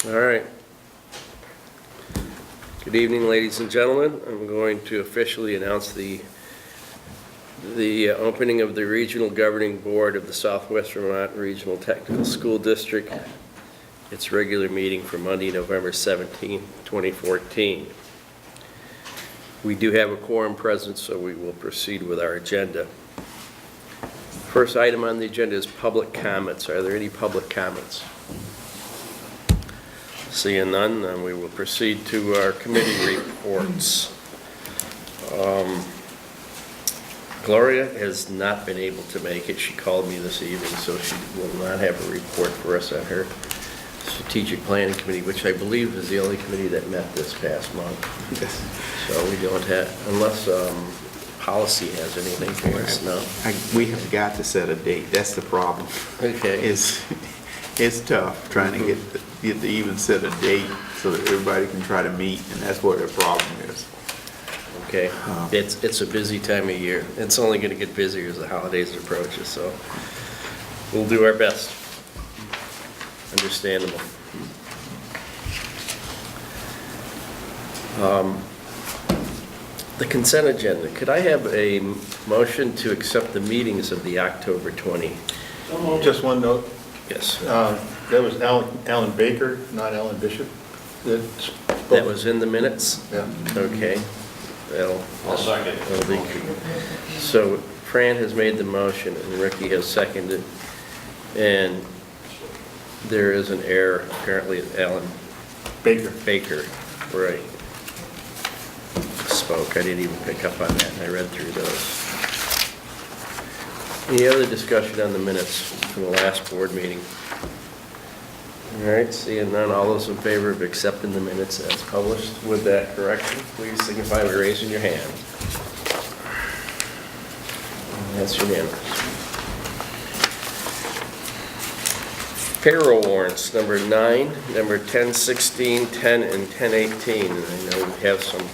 All right. Good evening, ladies and gentlemen. I'm going to officially announce the opening of the Regional Governing Board of the Southwest Vermont Regional Technical School District. Its regular meeting for Monday, November 17, 2014. We do have a quorum present, so we will proceed with our agenda. First item on the agenda is public comments. Are there any public comments? Seeing none, then we will proceed to our committee reports. Gloria has not been able to make it. She called me this evening, so she will not have a report for us on her strategic planning committee, which I believe is the only committee that met this past month. Yes. So we don't have, unless policy has anything for us, no. We have got to set a date. That's the problem. Okay. It's tough trying to get to even set a date so that everybody can try to meet, and that's what the problem is. Okay. It's a busy time of year. It's only going to get busier as the holidays approach, so we'll do our best. Understandable. The consent agenda. Could I have a motion to accept the meetings of the October 20? Just one note. Yes. That was Alan Baker, not Alan Bishop. That was in the minutes? Yeah. Okay. I'll second. So Fran has made the motion and Ricky has seconded. And there is an error, apparently Alan Baker. Right, spoke. I didn't even pick up on that, and I read through those. Any other discussion on the minutes from the last board meeting? All right, seeing none, all those in favor of accepting the minutes as published with that correction, please signify by raising your hand. And that's unanimous. Payroll warrants, number 9, number 10, 16, 10, and 10, 18. And I know we have some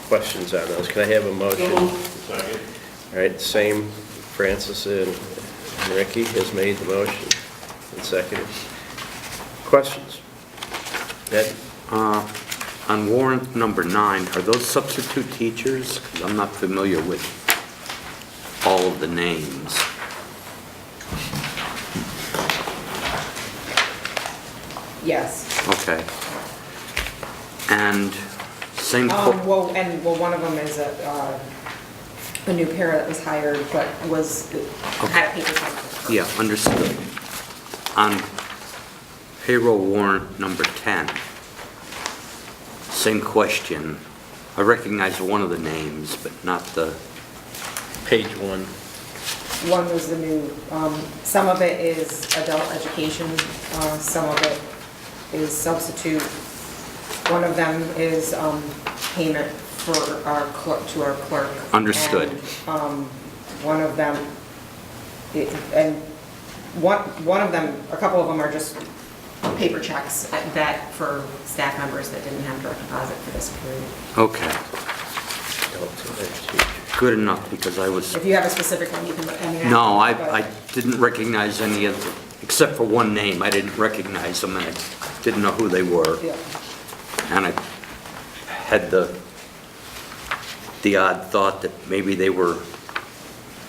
questions on those. Can I have a motion? Second. All right, same Francis and Ricky has made the motion and seconded. Questions? Ed? On warrant number 9, are those substitute teachers? 'Cause I'm not familiar with all of the names. Yes. Okay. And same, Well, one of them is a new pair that was hired, but had a paper check. yeah, understood. On payroll warrant number 10, same question. I recognize one of the names, but not the, Page 1. One was the new, some of it is adult education, some of it is substitute. One of them is payment for our clerk, to our clerk. Understood. And, one of them, one of them, a couple of them are just paper checks that for staff members that didn't have direct deposit for this period. okay. Good enough, because I was, If you have a specific one, you can look. no, I didn't recognize any of them, except for one name. I didn't recognize them, and I didn't know who they were. Yeah. And I had the odd thought that maybe they were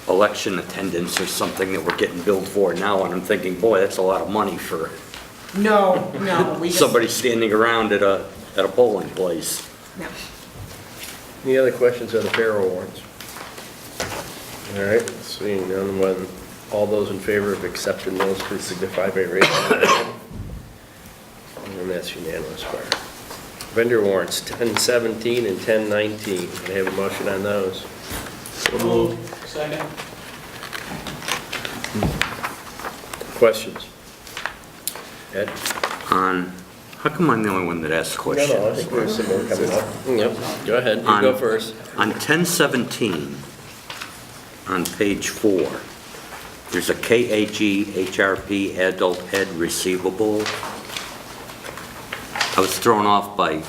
election attendants or something that we're getting billed for now, and I'm thinking, boy, that's a lot of money for No, we just. somebody standing around at a polling place. No. Any other questions on the payroll warrants? All right, seeing none, when all those in favor of accepting those, please signify by raising your hand. And that's unanimous, Barr. Vendor warrants, 10, 17, and 10, 19. Can I have a motion on those? Second. Questions? Ed? How come I'm the only one that asks questions? No, I think there's some more coming up. Yep, go ahead, you go first. On 1017, on page 4, there's a KAG HRP adult ed receivable. I was thrown off by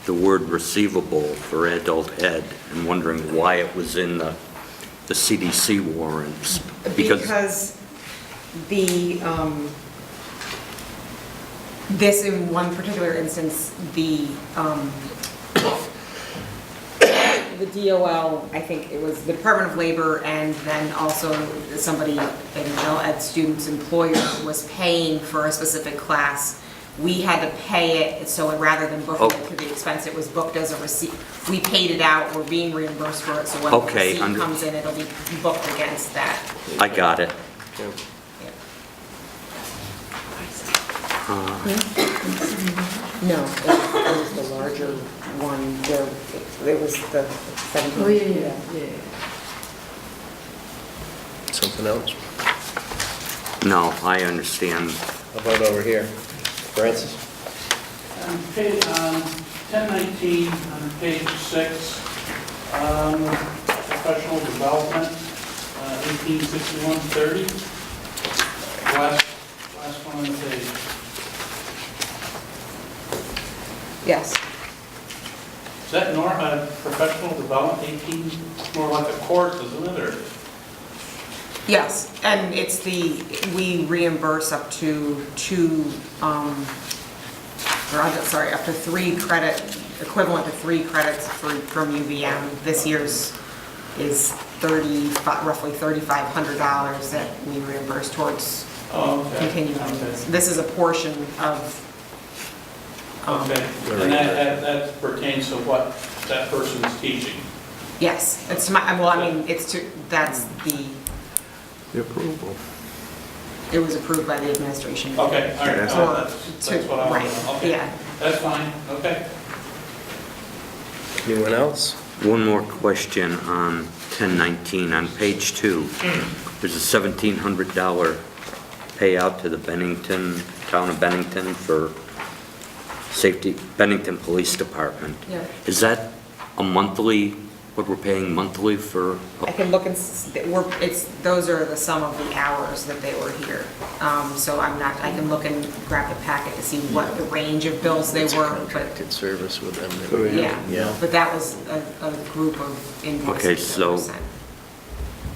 the word receivable for adult ed and wondering why it was in the CDC warrants. Because the This, in one particular instance, the DOL, I think it was the Department of Labor, and then also somebody, an adult ed student's employer, was paying for a specific class. We had to pay it, so rather than booking it through the expense, it was booked as a receipt. We paid it out, we're being reimbursed for it, so when the Okay, receipt comes in, it'll be booked against that. I got it. Yeah. No, it was the larger one, where it was the 17. Oh, yeah. Something else? No, I understand. How about over here? Francis? Page, 1019, on page 6, professional development, 186130. Last one on the page. Yes. Is that professional development, 18, more like a course, isn't it, or? Yes, and it's we reimburse up to up to 3 credit, equivalent to 3 credits from UVM. This year's is roughly $3,500 that we reimburse towards continuing. This is a portion of. Okay, and that pertains to what that person is teaching? Yes, it's that's The approval. it was approved by the administration. Okay, all right, That's that's what I Right, want. Okay, yeah. that's fine, okay. Anyone else? One more question on 1019, on page 2. There's a $1,700 payout to the town of Bennington for safety, Bennington Police Department. Yeah. Is that a monthly, what we're paying monthly for? I can look and, those are the sum of the hours that they were here. So I can look and grab the packet to see what the range of bills they It's a were, but, contracted service with them. So, yeah. Yeah. But that was a group of invoices Okay, that were so- sent.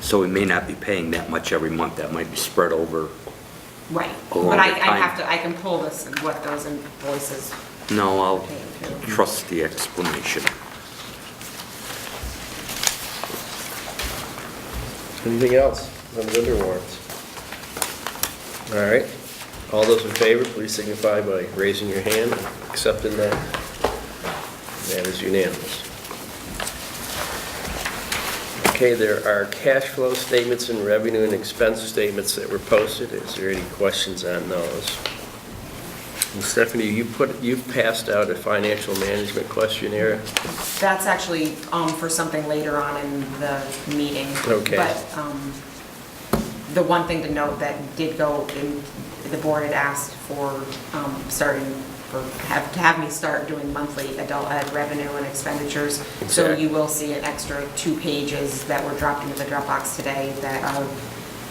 So we may not be paying that much every month, that might be spread over. Right, a but longer I time. have to, I can pull this, what those invoices No, I'll pertain to. trust the explanation. Anything else on the vendor warrants? All right. All those in favor, please signify by raising your hand and accepting that. That is unanimous. Okay, there are cash flow statements and revenue and expense statements that were posted. Is there any questions on those? And Stephanie, you've passed out a financial management questionnaire. That's actually for something later on in the meeting. Okay. But the one thing to note that did go in, the board had asked for to have me start doing monthly adult ed revenue and expenditures. So Exactly. you will see an extra 2 pages that were dropped into the Dropbox today that are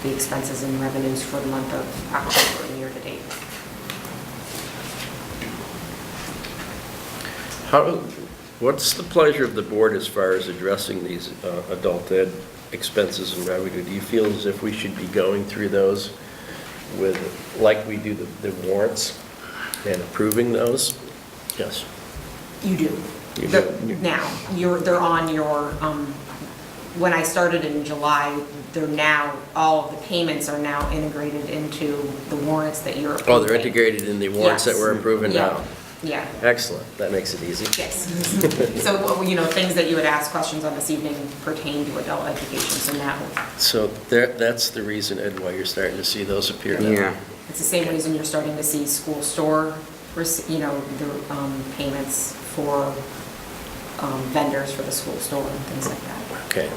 the expenses and revenues for the month of October and year to date. What's the pleasure of the board as far as addressing these adult ed expenses and revenue? Do you feel as if we should be going through those like we do the warrants and approving those? Yes. You do. You do. Now, they're on your, when I started in July, all of the payments are now integrated into the warrants that you're approving. Oh, they're integrated in the warrants that Yes. we're approving Yeah. now? Yeah, Excellent. That makes it easy. yes. So, things that you would ask questions on this evening pertain to adult education, so now, So that's the reason, Ed, why you're starting to see those appear now. Yeah. it's the same reason you're starting to see school store, the payments for vendors for the school store and things like that. Okay.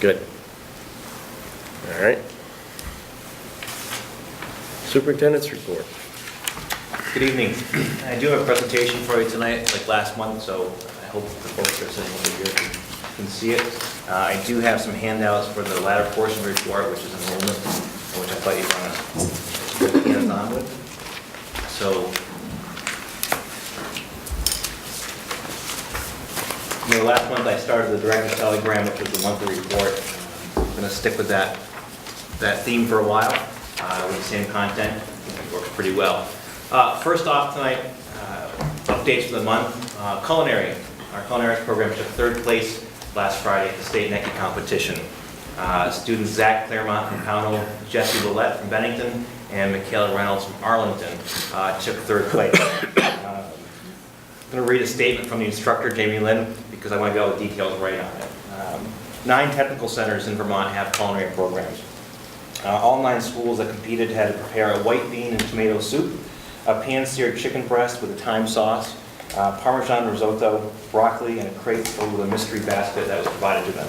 Good. All right. Superintendent's report. Good evening. I do have a presentation for you tonight, like last month, so I hope the folks that are sitting over here can see it. I do have some handouts for the latter portion of the report, which is enrollment, which I thought you'd want to get hands-on with. So, last month I started the director's telegram, which was the monthly report. I'm going to stick with that theme for a while, with the same content. It works pretty well. First off tonight, updates for the month. Culinary. Our culinary program took 3rd place last Friday at the state NECI competition. Students Zach Claremont from Pownell, Jesse Willette from Bennington, and Michaela Reynolds from Arlington took 3rd place. I'm going to read a statement from the instructor, Jamie Lynn, because I want to get all the details right on it. 9 technical centers in Vermont have culinary programs. All 9 schools that competed had to prepare a white bean and tomato soup, a pan-seared chicken breast with a thyme sauce, Parmesan risotto, broccoli, and a crate filled with a mystery basket that was provided to them.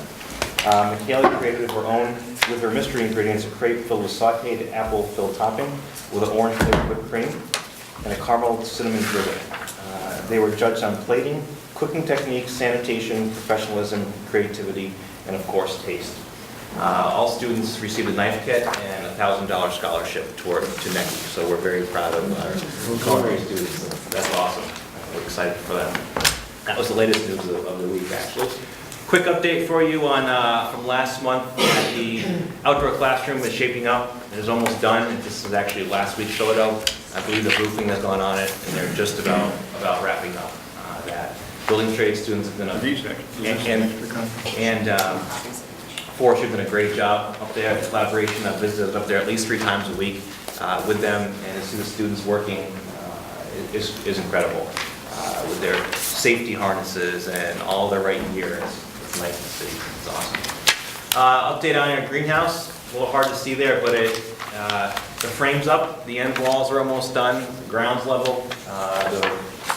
Michaela created with her mystery ingredients, a crate filled with sauteed apple-filled topping with an orange-flavored whipped cream and a caramel cinnamon drizzle. They were judged on plating, cooking techniques, sanitation, professionalism, creativity, and of course, taste. All students received a knife kit and a $1,000 scholarship to NECI, so we're very proud of our culinary students. That's awesome. We're excited for them. That was the latest news of the week, actually. Quick update for you on from last month. The outdoor classroom is shaping up. It is almost done. This is actually last week's photo. I believe the roofing has gone on it, and they're just about wrapping up that. Building trade students have done and Forrest has done a great job up there. Collaboration. I've visited up there at least 3 times a week with them, and to see the students working is incredible. With their safety harnesses and all their right gear. It's nice to see. It's awesome. Update on our greenhouse. A little hard to see there, but the frame's up. The end walls are almost done. The ground's level.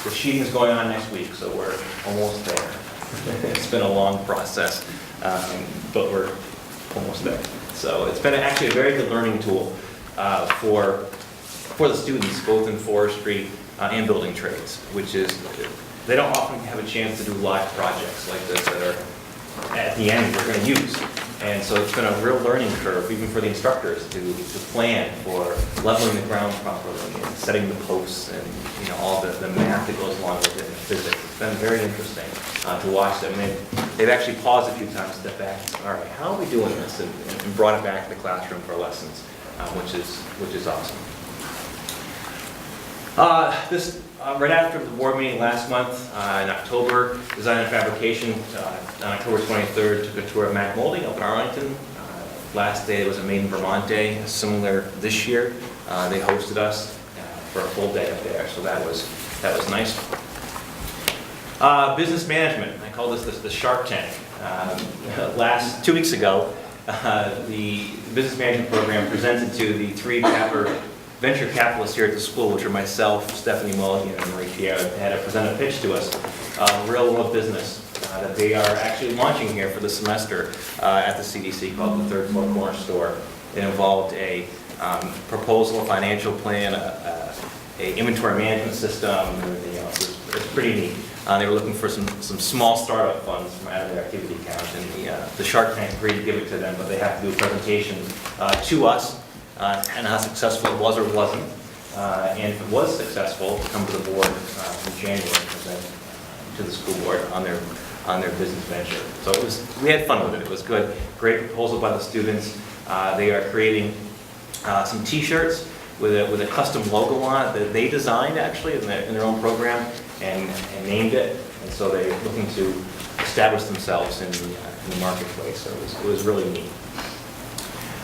The sheeting is going on next week, so we're almost there. It's been a long process, but we're almost there. So it's been actually a very good learning tool for the students, both in forestry and building trades, which is, they don't often have a chance to do live projects like this that are at the end we're going to use. And so it's been a real learning curve, even for the instructors, to plan for leveling the ground properly and setting the posts and all the math that goes along with it and physics. It's been very interesting to watch them. They've actually paused a few times, stepped back, and said, all right, how are we doing this? And brought it back to the classroom for lessons, which is awesome. Right after the board meeting last month, in October, Design and Fabrication, on October 23rd, took a tour of Mac Molding up in Arlington. Last day was a Made in Vermont Day, similar this year. They hosted us for a full day up there, so that was nice. Business management, I call this the Shark Tank. 2 weeks ago, the business management program presented to the 3 venture capitalists here at the school, which are myself, Stephanie Mulligan, and Marie Pierre, had to present a pitch to us, real world business that they are actually launching here for the semester at the CDC called the Third Floor Corner Store. It involved a proposal, a financial plan, a inventory management system, and everything else. It's pretty neat. They were looking for some small startup funds from out of their activity account, and the Shark Tank agreed to give it to them, but they have to do a presentation to us. And how successful it was or wasn't. And if it was successful, come to the board in January and present to the school board on their business venture. So we had fun with it. It was good. Great proposal by the students. They are creating some T-shirts with a custom logo on it that they designed actually in their own program and named it. And so they're looking to establish themselves in the marketplace. So it was really neat.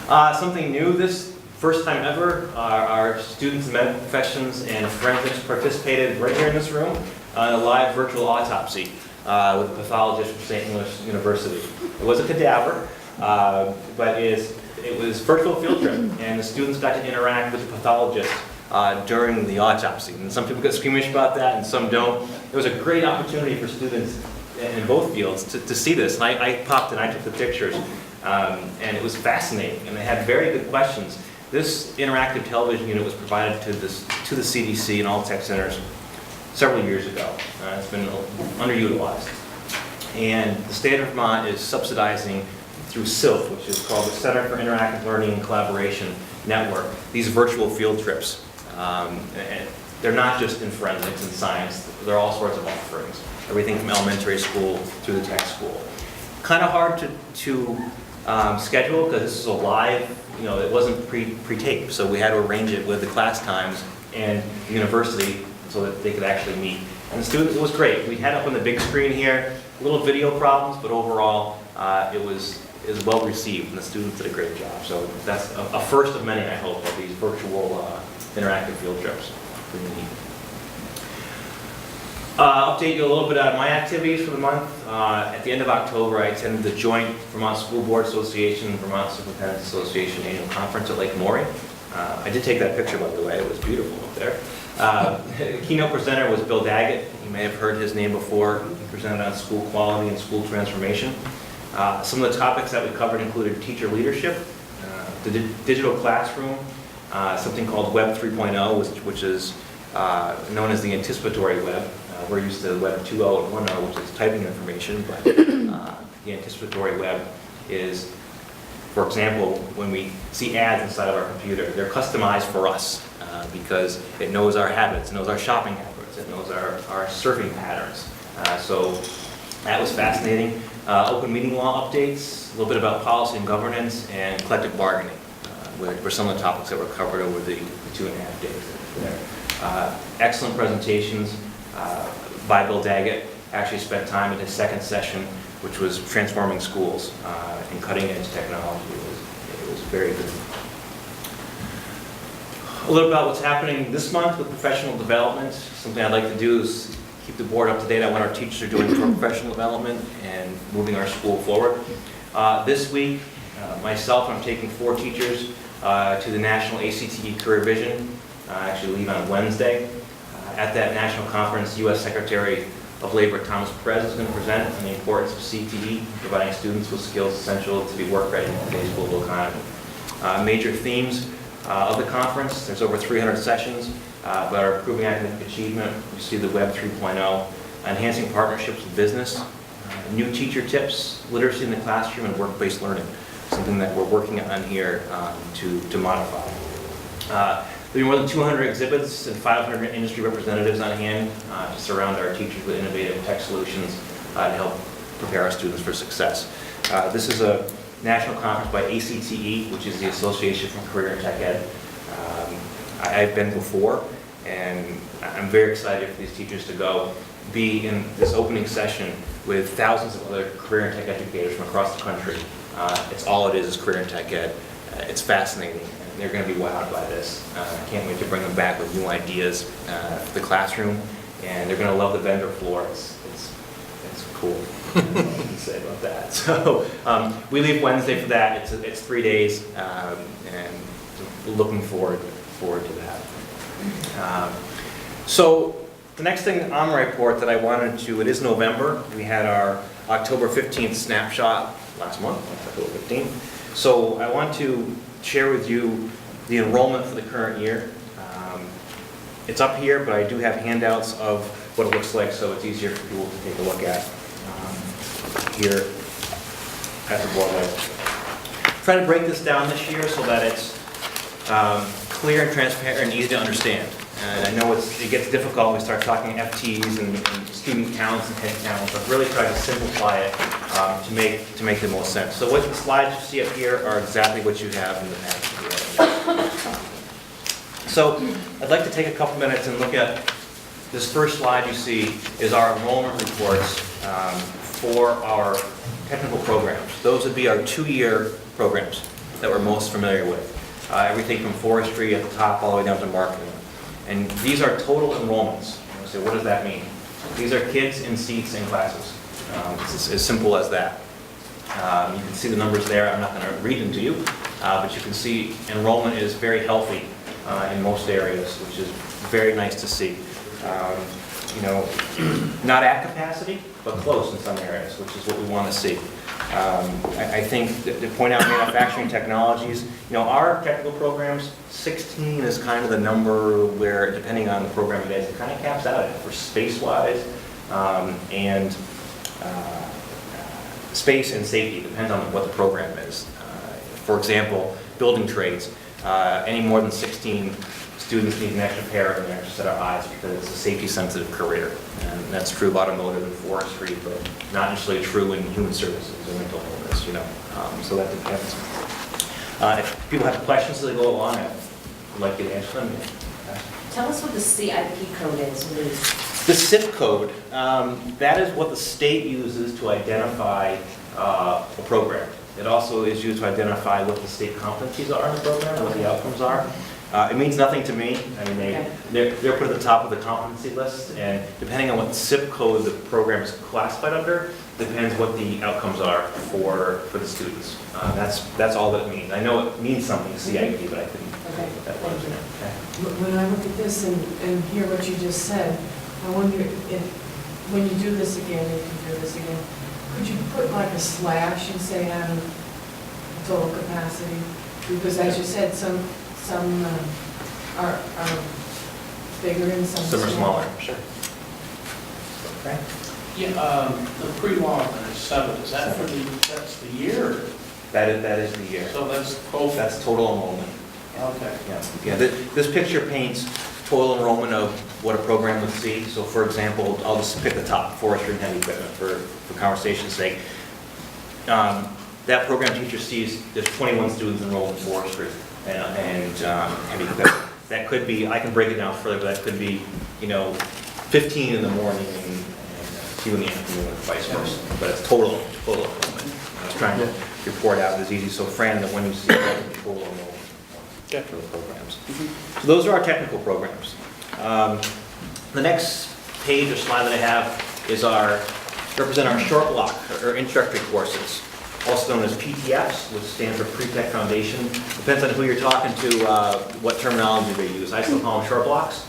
Something new this first time ever, our students in medical professions and forensics participated right here in this room on a live virtual autopsy with a pathologist from St. Louis University. It was a cadaver, but it was virtual field trip, and the students got to interact with the pathologist during the autopsy. And some people get squeamish about that, and some don't. It was a great opportunity for students in both fields to see this. And I popped and I took the pictures, and it was fascinating, and they had very good questions. This interactive television unit was provided to the CDC and all tech centers several years ago. It's been underutilized. And the state of Vermont is subsidizing through SILF, which is called the Center for Interactive Learning and Collaboration Network, these virtual field trips. And they're not just in forensics and science, there are all sorts of offerings. Everything from elementary school through the tech school. Kind of hard to schedule because this is a live, it wasn't pre-taped, so we had to arrange it with the class times and the university so that they could actually meet. And the students, it was great. We had up on the big screen here, little video problems, but overall, it was well received, and the students did a great job. So that's a first of many, I hope, of these virtual interactive field trips. Pretty neat. Update you a little bit on my activities for the month. At the end of October, I attended the joint Vermont School Board Association and Vermont Superintendents Association annual conference at Lake Maury. I did take that picture, by the way. It was beautiful up there. The keynote presenter was Bill Daggett. You may have heard his name before. He presented on school quality and school transformation. Some of the topics that we covered included teacher leadership, the digital classroom, something called Web 3.0, which is known as the anticipatory web. We're used to Web 2.0 and 1.0, which is typing information, but the anticipatory web is, for example, when we see ads inside of our computer, they're customized for us because it knows our habits, it knows our shopping habits, it knows our surfing patterns. So that was fascinating. Open meeting law updates, a little bit about policy and governance, and collective bargaining were some of the topics that were covered over the 2.5 days there. Excellent presentations by Bill Daggett. Actually spent time in his second session, which was transforming schools and cutting edge technology. It was very good. A little about what's happening this month with professional development. Something I'd like to do is keep the board up to date on what our teachers are doing for professional development and moving our school forward. This week, myself, I'm taking 4 teachers to the National ACTE Career Vision. I actually leave on Wednesday. At that national conference, U.S. Secretary of Labor Thomas Perez is going to present on the importance of CTE, providing students with skills essential to be work ready in today's global economy. Major themes of the conference, there's over 300 sessions, but our improving academic achievement, you see the Web 3.0, enhancing partnerships with business, new teacher tips, literacy in the classroom, and work-based learning, something that we're working on here to modify. There'll be more than 200 exhibits and 500 industry representatives on hand to surround our teachers with innovative tech solutions to help prepare our students for success. This is a national conference by ACTE, which is the Association for Career and Tech Ed. I've been before, and I'm very excited for these teachers to go be in this opening session with thousands of other career and tech educators from across the country. It's all it is career and tech ed. It's fascinating. They're going to be wowed by this. I can't wait to bring them back with new ideas for the classroom, and they're going to love the vendor floor. It's cool. I don't know what I can say about that. So we leave Wednesday for that. It's 3 days, and looking forward to that. So the next thing on my report that I wanted to, it is November. We had our October 15th snapshot last month, October 15th. So I want to share with you the enrollment for the current year. It's up here, but I do have handouts of what it looks like, so it's easier for people to take a look at here at the board level. Trying to break this down this year so that it's clear and transparent and easy to understand. And I know it gets difficult when we start talking FTs and student counts and head counts, but really try to simplify it to make the most sense. So what the slides you see up here are exactly what you have in the package. So I'd like to take a couple minutes and look at this first slide you see is our enrollment reports for our technical programs. Those would be our 2-year programs that we're most familiar with. Everything from forestry at the top all the way down to marketing. And these are total enrollments. So what does that mean? These are kids in seats in classes. It's as simple as that. You can see the numbers there. I'm not going to read them to you, but you can see enrollment is very healthy in most areas, which is very nice to see. Not at capacity, but close in some areas, which is what we want to see. I think to point out manufacturing technologies, our technical programs, 16 is kind of the number where, depending on the program it is, it kind of caps out for space-wise and space and safety, depends on what the program is. For example, building trades, any more than 16 students need an extra pair and an extra set of eyes because it's a safety-sensitive career. And that's true of automotive and forestry, but not necessarily true in human services or mental illness, so that depends. If people have questions as they go along, I'd like you to answer them. Tell us what the CIP code is. What is The SIP code, that is what the state uses to identify a program. It also is used to identify what the state competencies are in the program, what the outcomes are. It means nothing to me. I mean, they're put at the top of the competency list, and depending on what SIP code the program is classified under, depends what the outcomes are for the students. That's all that it means. I know it means something, CIP, but I couldn't. Okay, That was, thank you. okay. When I look at this and hear what you just said, I wonder if, when you do this again, if you do this again, could you put like a slash and say total capacity? Because as you said, some are bigger and some Some are smaller, sure. Okay. Yeah, the pre-law, there's 7, is that for that's the year? That is the year. So that's both, That's total enrollment. okay. Yeah. This picture paints total enrollment of what a program would see. So for example, I'll just pick the top, forestry and heavy equipment for conversation's sake. That program teacher sees there's 21 students enrolled in forestry and heavy equipment. That could be, I can break it down further, but that could be, 15 in the morning and 2 in the afternoon, and vice versa. But it's total enrollment. I was trying to report out as easy, so Fran, that when you see that, it's total enrollment for the programs. So those are our technical programs. The next page or slide that I have is represent our short block, or introductory courses, also known as PTFs, which stand for Pre-Tech Foundation. Depends on who you're talking to, what terminology they use. I still call them short blocks.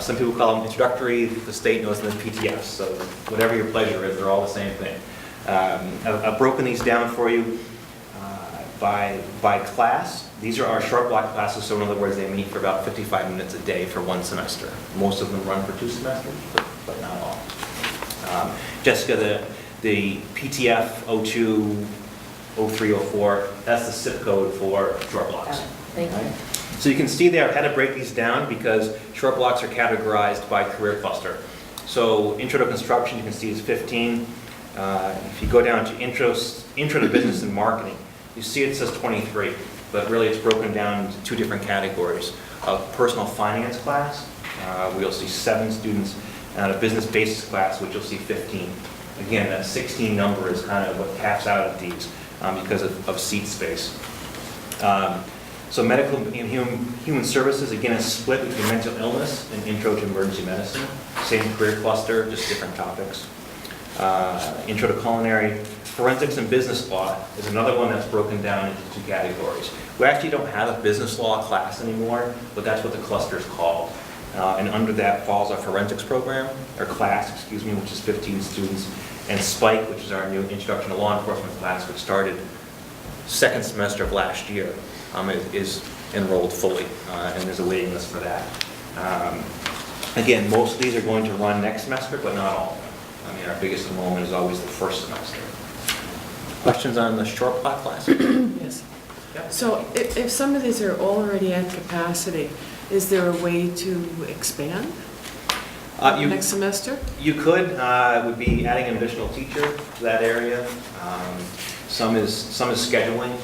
Some people call them introductory. The state knows them as PTFs. So whatever your pleasure is, they're all the same thing. I've broken these down for you by class. These are our short block classes, so in other words, they meet for about 55 minutes a day for 1 semester. Most of them run for 2 semesters, but not all. Jessica, the PTF 02, 03, 04, that's the SIP code for short blocks. Thank you. So you can see there, I had to break these down because short blocks are categorized by career cluster. So intro to construction, you can see is 15. If you go down to intro to business and marketing, you see it says 23, but really it's broken down into 2 different categories. A personal finance class, where you'll see 7 students, and a business basis class, which you'll see 15. Again, that 16 number is kind of what caps out at these because of seat space. So medical and human services, again, is split between mental illness and intro to emergency medicine. Same career cluster, just different topics. Intro to culinary. Forensics and business law is another one that's broken down into 2 categories. We actually don't have a business law class anymore, but that's what the cluster is called. And under that falls our forensics program, or class, excuse me, which is 15 students, and Spike, which is our new introduction to law enforcement class, which started 2nd semester of last year, is enrolled fully, and there's a waiting list for that. Again, most of these are going to run next semester, but not all of them. I mean, our biggest enrollment is always the 1st semester. Questions on the short block class? Yes. Yeah. So if some of these are already at capacity, is there a way to expand next semester? You could. It would be adding an additional teacher to that area. Some is scheduling.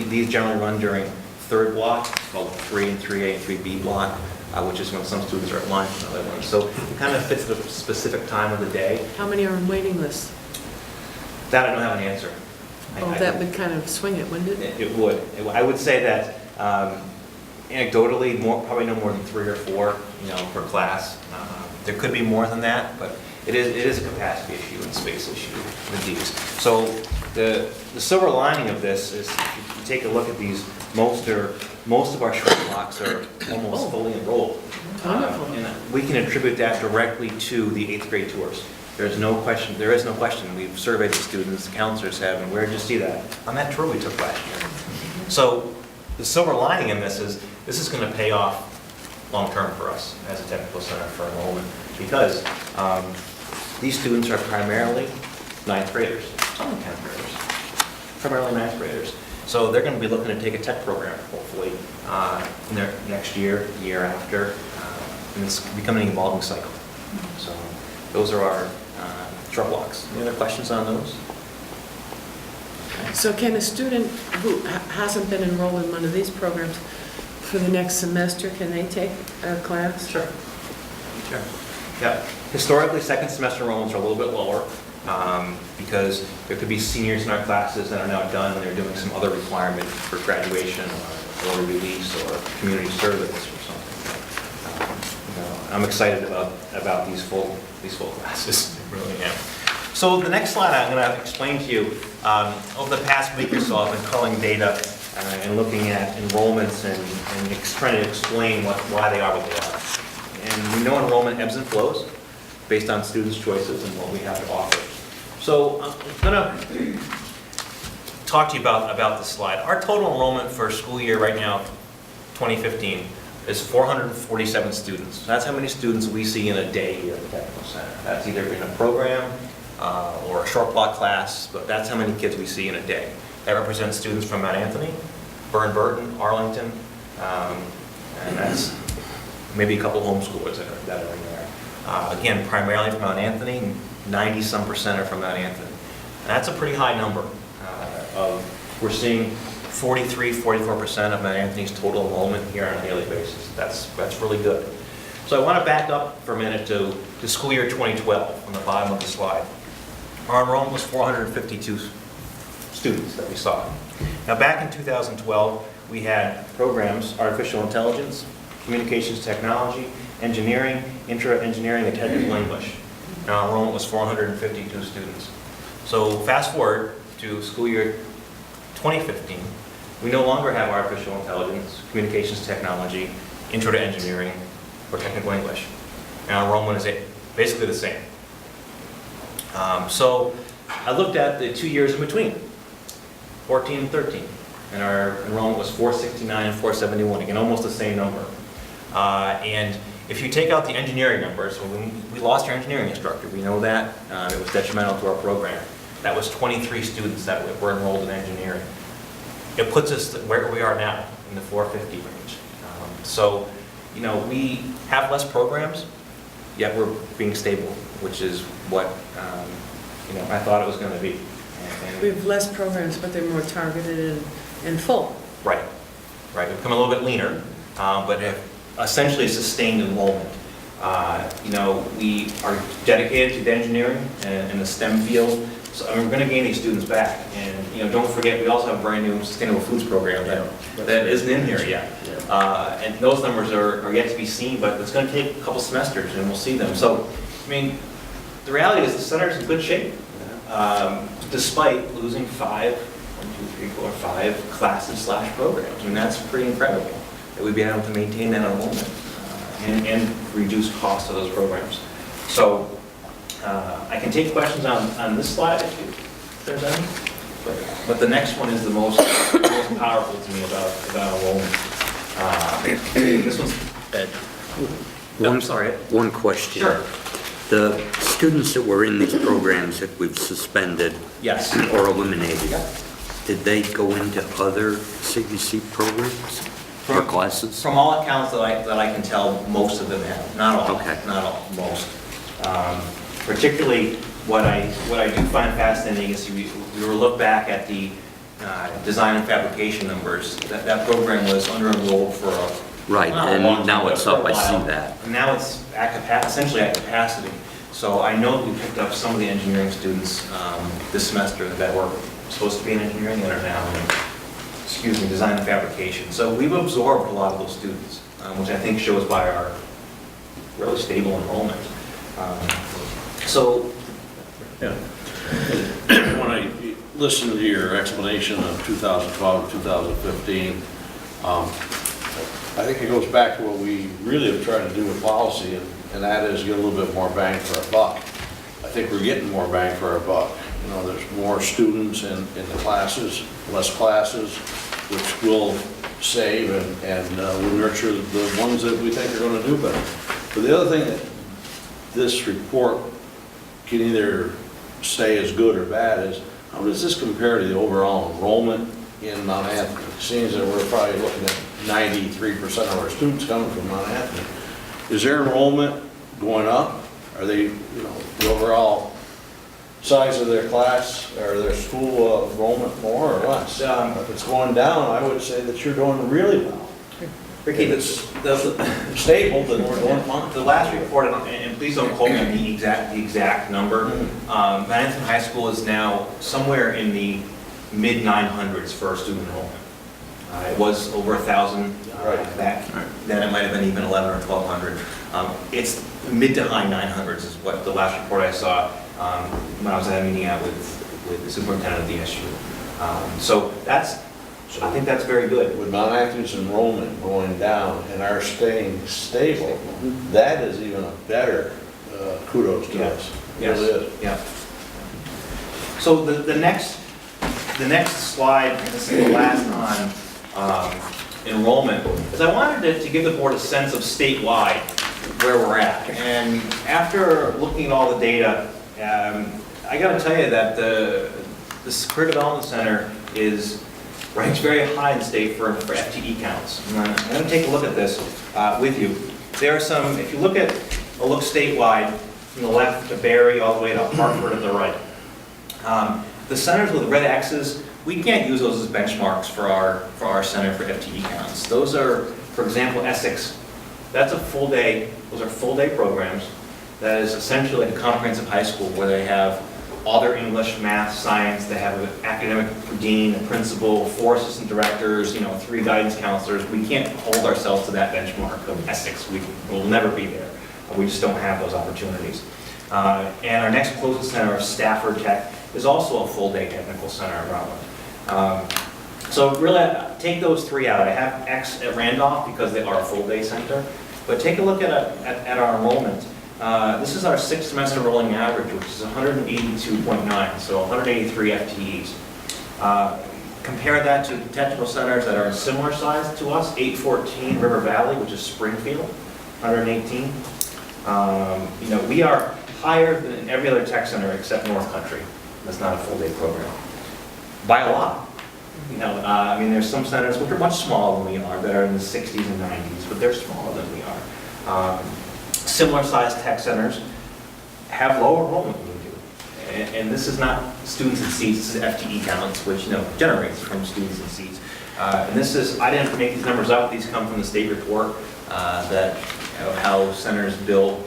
These generally run during 3rd block, called 3 and 3A and 3B block, which is when some students are at lunch and other ones. So it kind of fits the specific time of the day. How many are on waiting lists? That I don't have an answer. That would kind of swing it, wouldn't it? It would. I would say that anecdotally, probably no more than 3 or 4, per class. There could be more than that, but it is a capacity issue and space issue with these. So the silver lining of this is, if you take a look at these, most of our short blocks are almost fully enrolled. Wonderful. And we can attribute that directly to the 8th grade tours. There is no question. We've surveyed the students, the counselors have, and where did you see that? On that tour we took last year. So the silver lining in this is going to pay off long-term for us as a technical center for enrollment, because these students are primarily 9th graders, some 10th graders, primarily 9th graders. So they're going to be looking to take a tech program, hopefully, in their next year, the year after, and it's becoming an evolving cycle. So those are our short blocks. Any other questions on those? So can a student who hasn't been enrolled in one of these programs for the next semester, can they take a class? Sure. Sure. Yeah. Historically, second semester enrollments are a little bit lower because there could be seniors in our classes that are now done and they're doing some other requirement for graduation or early release or community service or something. I'm excited about these full classes. I really am. So the next slide I'm going to explain to you. Over the past week or so, I've been culling data and looking at enrollments and trying to explain why they are what they are. And we know enrollment ebbs and flows based on students' choices and what we have to offer. So I'm going to talk to you about this slide. Our total enrollment for school year right now, 2015, is 447 students. That's how many students we see in a day here at the Technical Center. That's either in a program or a short block class, but that's how many kids we see in a day. That represents students from Mount Anthony, Burton, Arlington, and that's maybe a couple homeschoolers that are in there. Again, primarily from Mount Anthony, 90-some% are from Mount Anthony. And that's a pretty high number. We're seeing 43-44% of Mount Anthony's total enrollment here on a daily basis. That's really good. So I want to back up for a minute to school year 2012 on the bottom of the slide. Our enrollment was 452 students that we saw. Now back in 2012, we had programs, artificial intelligence, communications technology, engineering, intro engineering, and technical English. Now our enrollment was 452 students. So fast forward to school year 2015, we no longer have artificial intelligence, communications technology, intro to engineering, or technical English. And our enrollment is basically the same. So I looked at the 2 years in between, 14 and 13, and our enrollment was 469 and 471, again, almost the same number. And if you take out the engineering numbers, we lost our engineering instructor, we know that. It was detrimental to our program. That was 23 students that were enrolled in engineering. It puts us where we are now, in the 450 range. So, we have less programs, yet we're being stable, which is what, I thought it was going to be. We have less programs, but they're more targeted and full. Right. We've become a little bit leaner, but have essentially sustained enrollment. We are dedicated to the engineering and the STEM field. So we're going to gain these students back, and don't forget we also have a brand new sustainable foods program that isn't in here yet, and those numbers are yet to be seen, but it's going to take a couple semesters, and we'll see them. So, the reality is the center is in good shape, despite losing 5 classes/programs. That's pretty incredible that we've been able to maintain that enrollment and reduce costs of those programs. So. I can take questions on this slide if there's any, but the next one is the most powerful to me about enrollment. This one's Ed. I'm sorry. One question. Sure. The students that were in these programs that we've suspended Yes. or eliminated, Yeah. did they go into other CDC programs or classes? From all accounts that I can tell, most of them have. Not all. Okay. Not all. Most. Particularly, what I do find fascinating is we were look back at the design and fabrication numbers. That program was under-enrolled for Right, and now it's up, I see that. And now it's essentially at capacity. So I know that we picked up some of the engineering students this semester that were supposed to be in engineering and are now in, design and fabrication. So we've absorbed a lot of those students, which I think shows by our really stable enrollment. Yeah. When I listened to your explanation of 2012 and 2015, I think it goes back to what we really have tried to do with policy, and that is get a little bit more bang for our buck. I think we're getting more bang for our buck. There's more students in the classes, less classes, which will save and will nurture the ones that we think are going to do better. But the other thing that this report can either say is good or bad is, how does this compare to the overall enrollment in Mount Anthony? It seems that we're probably looking at 93% of our students coming from Mount Anthony. Is their enrollment going up? Are they, the overall size of their class or their school enrollment more or less? If it's going down, I would say that you're doing really well. Ricky, If it's stable, then we're going fine. the last report, and please don't quote me on the exact number, Bennington High School is now somewhere in the mid-900s for student enrollment. It was over 1,000 Right. back, then it might have been even 11 or 1,200. It's mid to high 900s is what the last report I saw when I was at a meeting out with the superintendent of the SU. So I think that's very good. With Mount Acton's enrollment going down and our staying stable, that is even a better kudos to us. It Yes. really is. Yeah. So the next slide, and this is the last on enrollment, is I wanted to give the board a sense of statewide where we're at. And after looking at all the data, I got to tell you that the Career Development Center ranks very high in the state for FTE counts. And I'm going to take a look at this with you. There are some, if you look statewide, from the left to Barry all the way to Hartford at the right. The centers with red X's, we can't use those as benchmarks for our center for FTE counts. Those are, for example, Essex. That's a full day, those are full day programs. That is essentially like a comprehensive high school where they have all their English, math, science, they have an academic dean, a principal, 4 assistant directors, 3 guidance counselors. We can't hold ourselves to that benchmark of Essex. We will never be there. We just don't have those opportunities. And our next closest center, Stafford Tech, is also a full-day technical center in Rutland. So really, take those 3 out. I have X at Randolph because they are a full-day center. But take a look at our enrollment. This is our 6th semester rolling average, which is 182.9, so 183 FTEs. Compare that to technical centers that are in similar size to us, 814 River Valley, which is Springfield, 118. We are higher than every other tech center except North Country. That's not a full-day program. By a lot. There's some centers which are much smaller than we are, that are in the 60s and 90s, but they're smaller than we are. Similar sized tech centers have lower enrollment than we do. And this is not students and seats, this is FTE counts, which generates from students and seats. And this is, I didn't make these numbers up, these come from the state report that how centers build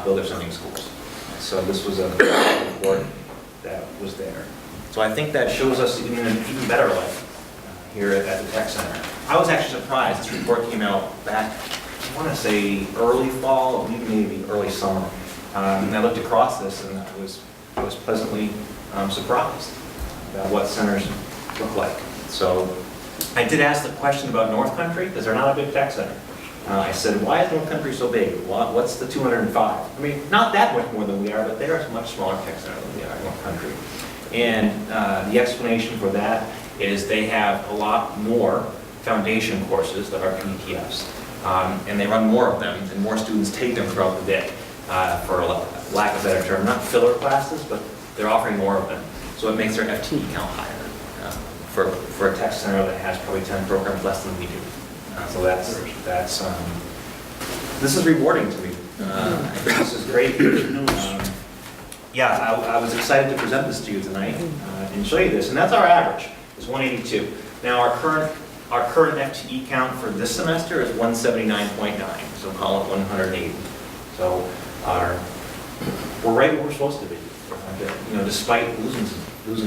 their sending schools. So this was a report that was there. So I think that shows us in an even better light here at the tech center. I was actually surprised, this report came out back, I want to say early fall, maybe early summer. And I looked across this and I was pleasantly surprised about what centers look like. So I did ask the question about North Country, because they're not a big tech center. I said, why is North Country so big? What's the 205? Not that much more than we are, but they're a much smaller tech center than we are, North Country. And the explanation for that is they have a lot more foundation courses that are PTFs. And they run more of them, and more students take them throughout the day, for lack of a better term. Not filler classes, but they're offering more of them. So it makes their FTE count higher for a tech center that has probably 10 programs less than we do. So this is rewarding to me. I think this is great. I was excited to present this to you tonight and show you this. And that's our average, is 182. Now our current FTE count for this semester is 179.9, so call it 180. So we're right where we're supposed to be, despite losing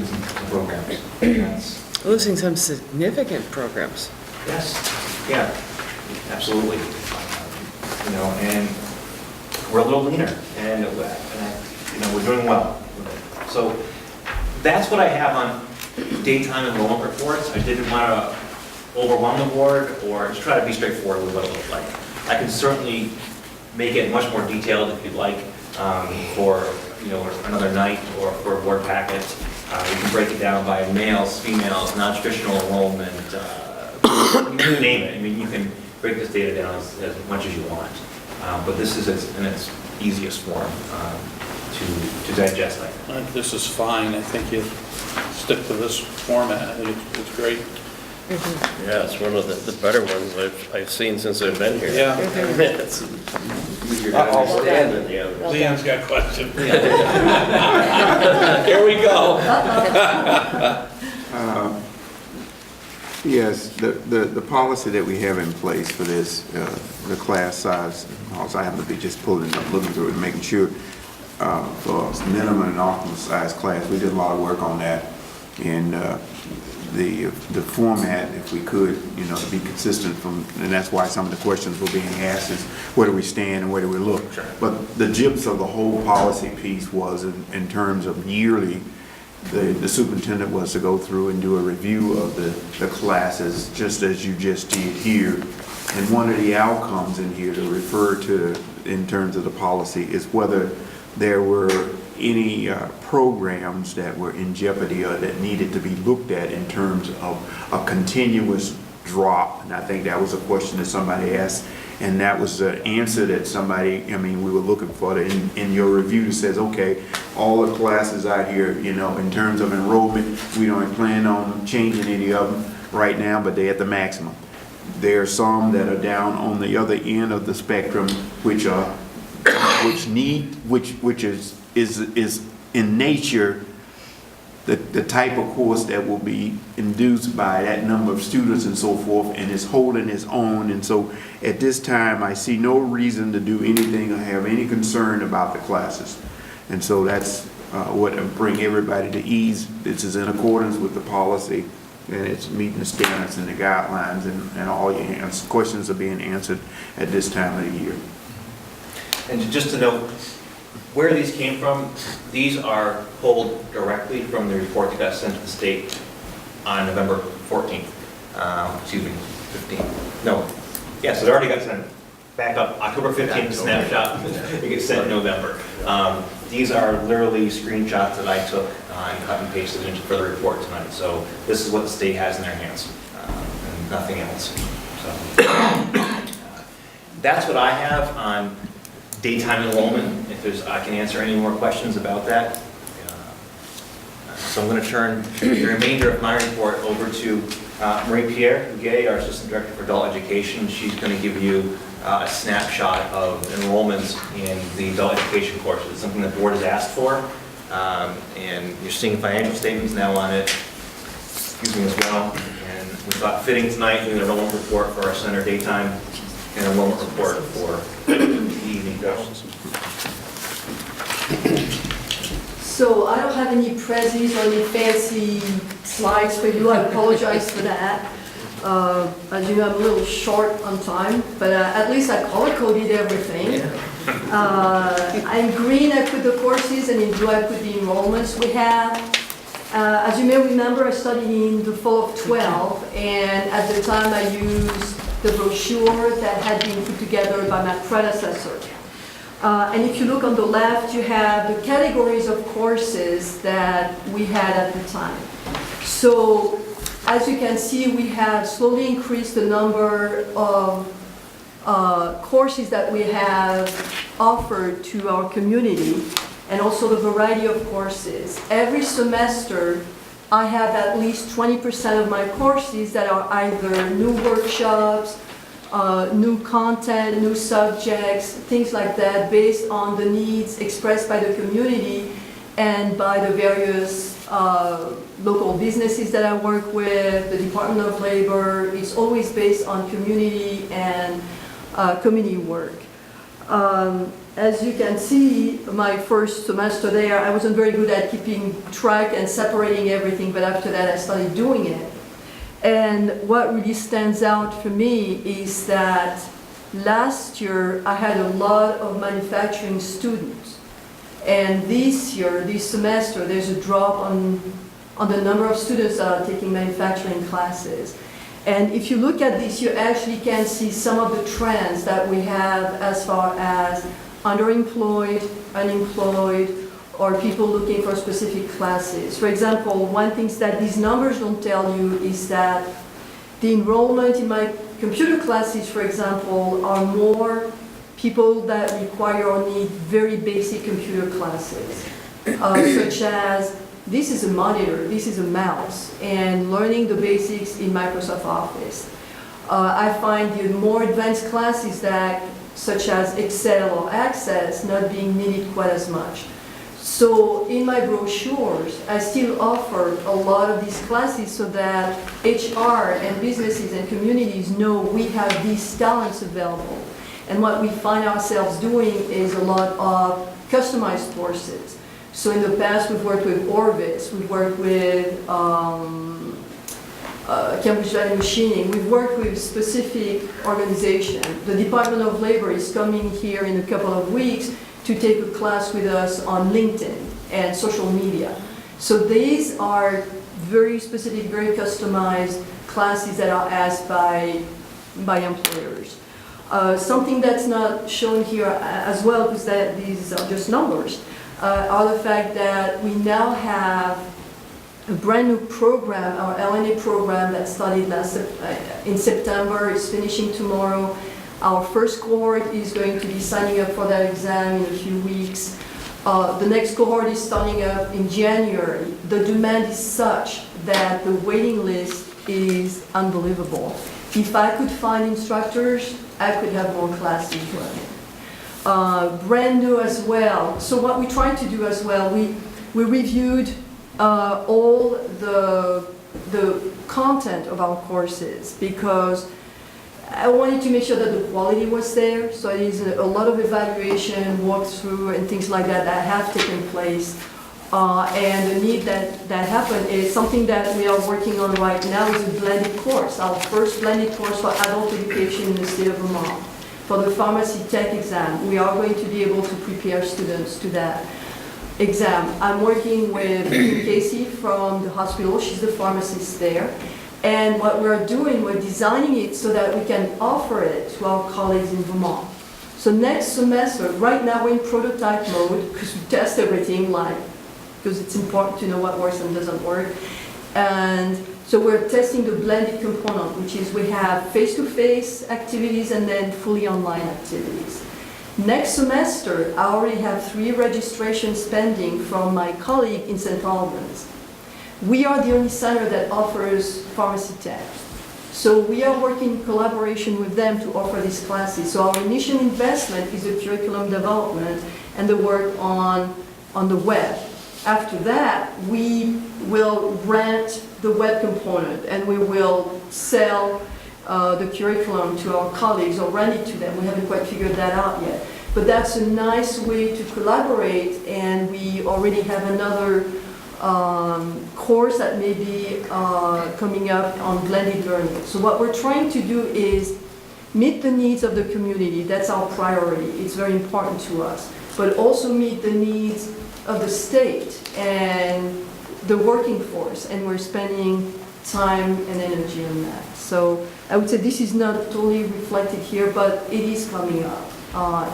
some programs. Losing some significant programs. Yes, yeah, absolutely. And we're a little leaner, and we're doing well with it. So that's what I have on daytime enrollment reports. I didn't want to overwhelm the board, or just try to be straightforward with what it looked like. I can certainly make it much more detailed if you'd like, for another night or for a board packet. We can break it down by males, females, non-traditional enrollment, you name it. You can break this data down as much as you want. But this is in its easiest form to digest, I think. I think this is fine. I think you stick to this format. I think it's great. Yeah, it's one of the better ones I've seen since I've been here. Yeah. It's easier to understand than the other. Leon's got a question. Here we go. Yes, the policy that we have in place for this, the class size, also I happen to be just pulling it up, looking through it, and making sure for minimum and optimal size class, we did a lot of work on that. And the format, if we could, you know, to be consistent from, and that's why some of the questions were being asked is, where do we stand and where do we look? Sure. But the gist of the whole policy piece was in terms of yearly, the superintendent was to go through and do a review of the classes, just as you just did here. And one of the outcomes in here to refer to in terms of the policy is whether there were any programs that were in jeopardy or that needed to be looked at in terms of a continuous drop. And I think that was a question that somebody asked, and that was the answer that somebody, I mean, we were looking for in your review that says, okay, all the classes out here, you know, in terms of enrollment, we don't plan on changing any of them right now, but they're at the maximum. There are some that are down on the other end of the spectrum, which is in nature the type of course that will be induced by that number of students and so forth, and is holding its own. And so at this time, I see no reason to do anything or have any concern about the classes. And so that's what bring everybody to ease. This is in accordance with the policy, and it's meeting the standards and the guidelines, and all your questions are being answered at this time of the year. And just to note, where these came from, these are pulled directly from the report that got sent to the state on November 14th. Excuse me, 15th. No. Yeah, so it already got sent back up October 15th, snapshot. It gets sent in November. These are literally screenshots that I took and cut and pasted into for the report tonight. So this is what the state has in their hands, and nothing else. So that's what I have on daytime enrollment. If there's, I can answer any more questions about that. So I'm going to turn the remainder of my report over to Marie-Pierre Huguet, our Assistant Director for Adult Education. She's going to give you a snapshot of enrollments in the adult education courses. It's something the board has asked for, and you're seeing financial statements now on it, excuse me, as well. And we thought fitting tonight doing an enrollment report for our center daytime and enrollment report for the evening courses. So I don't have any prezzies or any fancy slides for you. I apologize for that. As you know, I'm a little short on time, but at least I color-coded everything. In green, I put the courses, and in blue, I put the enrollments we have. As you may remember, I studied in the fall of 12, and at the time I used the brochure that had been put together by my predecessor. And if you look on the left, you have the categories of courses that we had at the time. So as you can see, we have slowly increased the number of courses that we have offered to our community, and also the variety of courses. Every semester, I have at least 20% of my courses that are either new workshops, new content, new subjects, things like that, based on the needs expressed by the community and by the various local businesses that I work with, the Department of Labor. It's always based on community and community work. As you can see, my first semester there, I wasn't very good at keeping track and separating everything, but after that I started doing it. And what really stands out for me is that last year I had a lot of manufacturing students. And this year, this semester, there's a drop on the number of students that are taking manufacturing classes. And if you look at this, you actually can see some of the trends that we have as far as underemployed, unemployed, or people looking for specific classes. For example, one thing that these numbers don't tell you is that the enrollment in my computer classes, for example, are more people that require or need very basic computer classes, such as this is a monitor, this is a mouse, and learning the basics in Microsoft Office. I find the more advanced classes that, such as Excel or Access, not being needed quite as much. So in my brochures, I still offer a lot of these classes so that HR and businesses and communities know we have these talents available. And what we find ourselves doing is a lot of customized courses. So in the past, we've worked with Orvis, we've worked with Cambridge Valley Machining, we've worked with specific organizations. The Department of Labor is coming here in a couple of weeks to take a class with us on LinkedIn and social media. So these are very specific, very customized classes that are asked by employers. Something that's not shown here as well, because these are just numbers, are the fact that we now have a brand new program, our LNA program that started in September, is finishing tomorrow. Our first cohort is going to be signing up for that exam in a few weeks. The next cohort is starting up in January. The demand is such that the waiting list is unbelievable. If I could find instructors, I could have more classes running. Brand new as well. So what we tried to do as well, we reviewed all the content of our courses, because I wanted to make sure that the quality was there. So it is a lot of evaluation, walkthrough, and things like that that have taken place. And the need that happened is something that we are working on right now, is a blended course, our first blended course for adult education in the state of Vermont. For the pharmacy tech exam, we are going to be able to prepare students to that exam. I'm working with Casey from the hospital, she's the pharmacist there. And what we're doing, we're designing it so that we can offer it to our colleagues in Vermont. So next semester, right now we're in prototype mode, because we test everything because it's important to know what works and doesn't work. And so we're testing the blended component, which is we have face-to-face activities and then fully online activities. Next semester, I already have 3 registrations pending from my colleague in St. Albans. We are the only center that offers pharmacy tech. So we are working in collaboration with them to offer these classes. So our initial investment is the curriculum development and the work on the web. After that, we will rent the web component and we will sell the curriculum to our colleagues or rent it to them. We haven't quite figured that out yet. But that's a nice way to collaborate, and we already have another course that may be coming up on blended learning. So what we're trying to do is meet the needs of the community. That's our priority. It's very important to us. But also meet the needs of the state and the working force. And we're spending time and energy on that. So I would say this is not totally reflected here, but it is coming up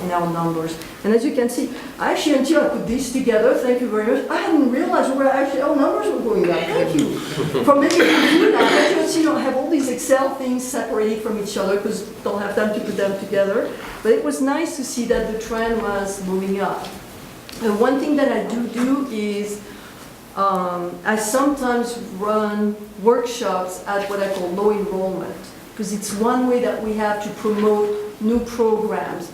in our numbers. And as you can see, actually, until I put these together, thank you very much, I hadn't realized where actually our numbers were going up. Thank you for making me do that. As you can see, I have all these Excel things separated from each other because don't have time to put them together. But it was nice to see that the trend was moving up. And one thing that I do is I sometimes run workshops at what I call low enrollment, because it's one way that we have to promote new programs.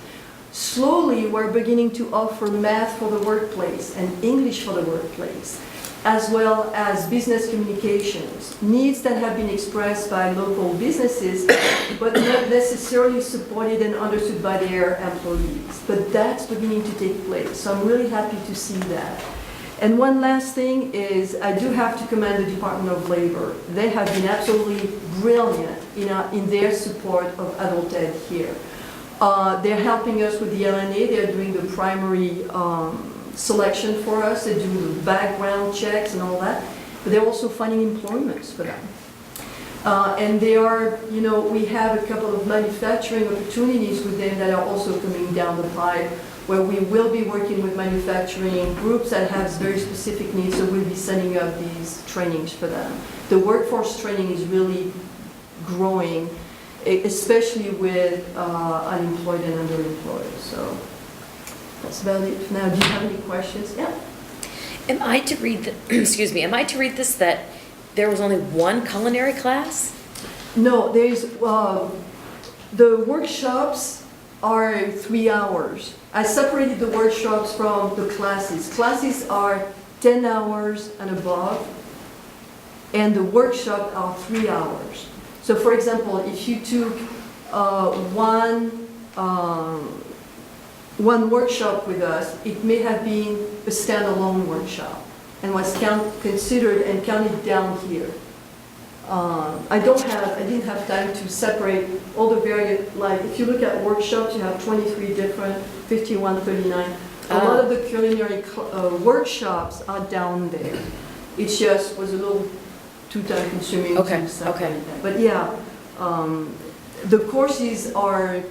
Slowly, we're beginning to offer math for the workplace and English for the workplace, as well as business communications, needs that have been expressed by local businesses, but not necessarily supported and understood by their employees. But that's beginning to take place, so I'm really happy to see that. And one last thing is, I do have to commend the Department of Labor. They have been absolutely brilliant in their support of adult ed here. They're helping us with the LNA. They're doing the primary selection for us. They do the background checks and all that. But they're also finding employments for them. And they are, we have a couple of manufacturing opportunities with them that are also coming down the pipe, where we will be working with manufacturing groups that have very specific needs, so we'll be setting up these trainings for them. The workforce training is really growing, especially with unemployed and underemployed. So that's about it for now. Do you have any questions? Yeah. Am I to read, am I to read this that there was only one culinary class? No, there's, the workshops are 3 hours. I separated the workshops from the classes. Classes are 10 hours and above, and the workshop are 3 hours. So for example, if you took one workshop with us, it may have been a standalone workshop and was considered and counted down here. I didn't have time to separate all the various, like if you look at workshops, you have 23 different, 51, 39. A lot of the culinary workshops are down there. It just was a little too time consuming to separate that. But yeah, the courses are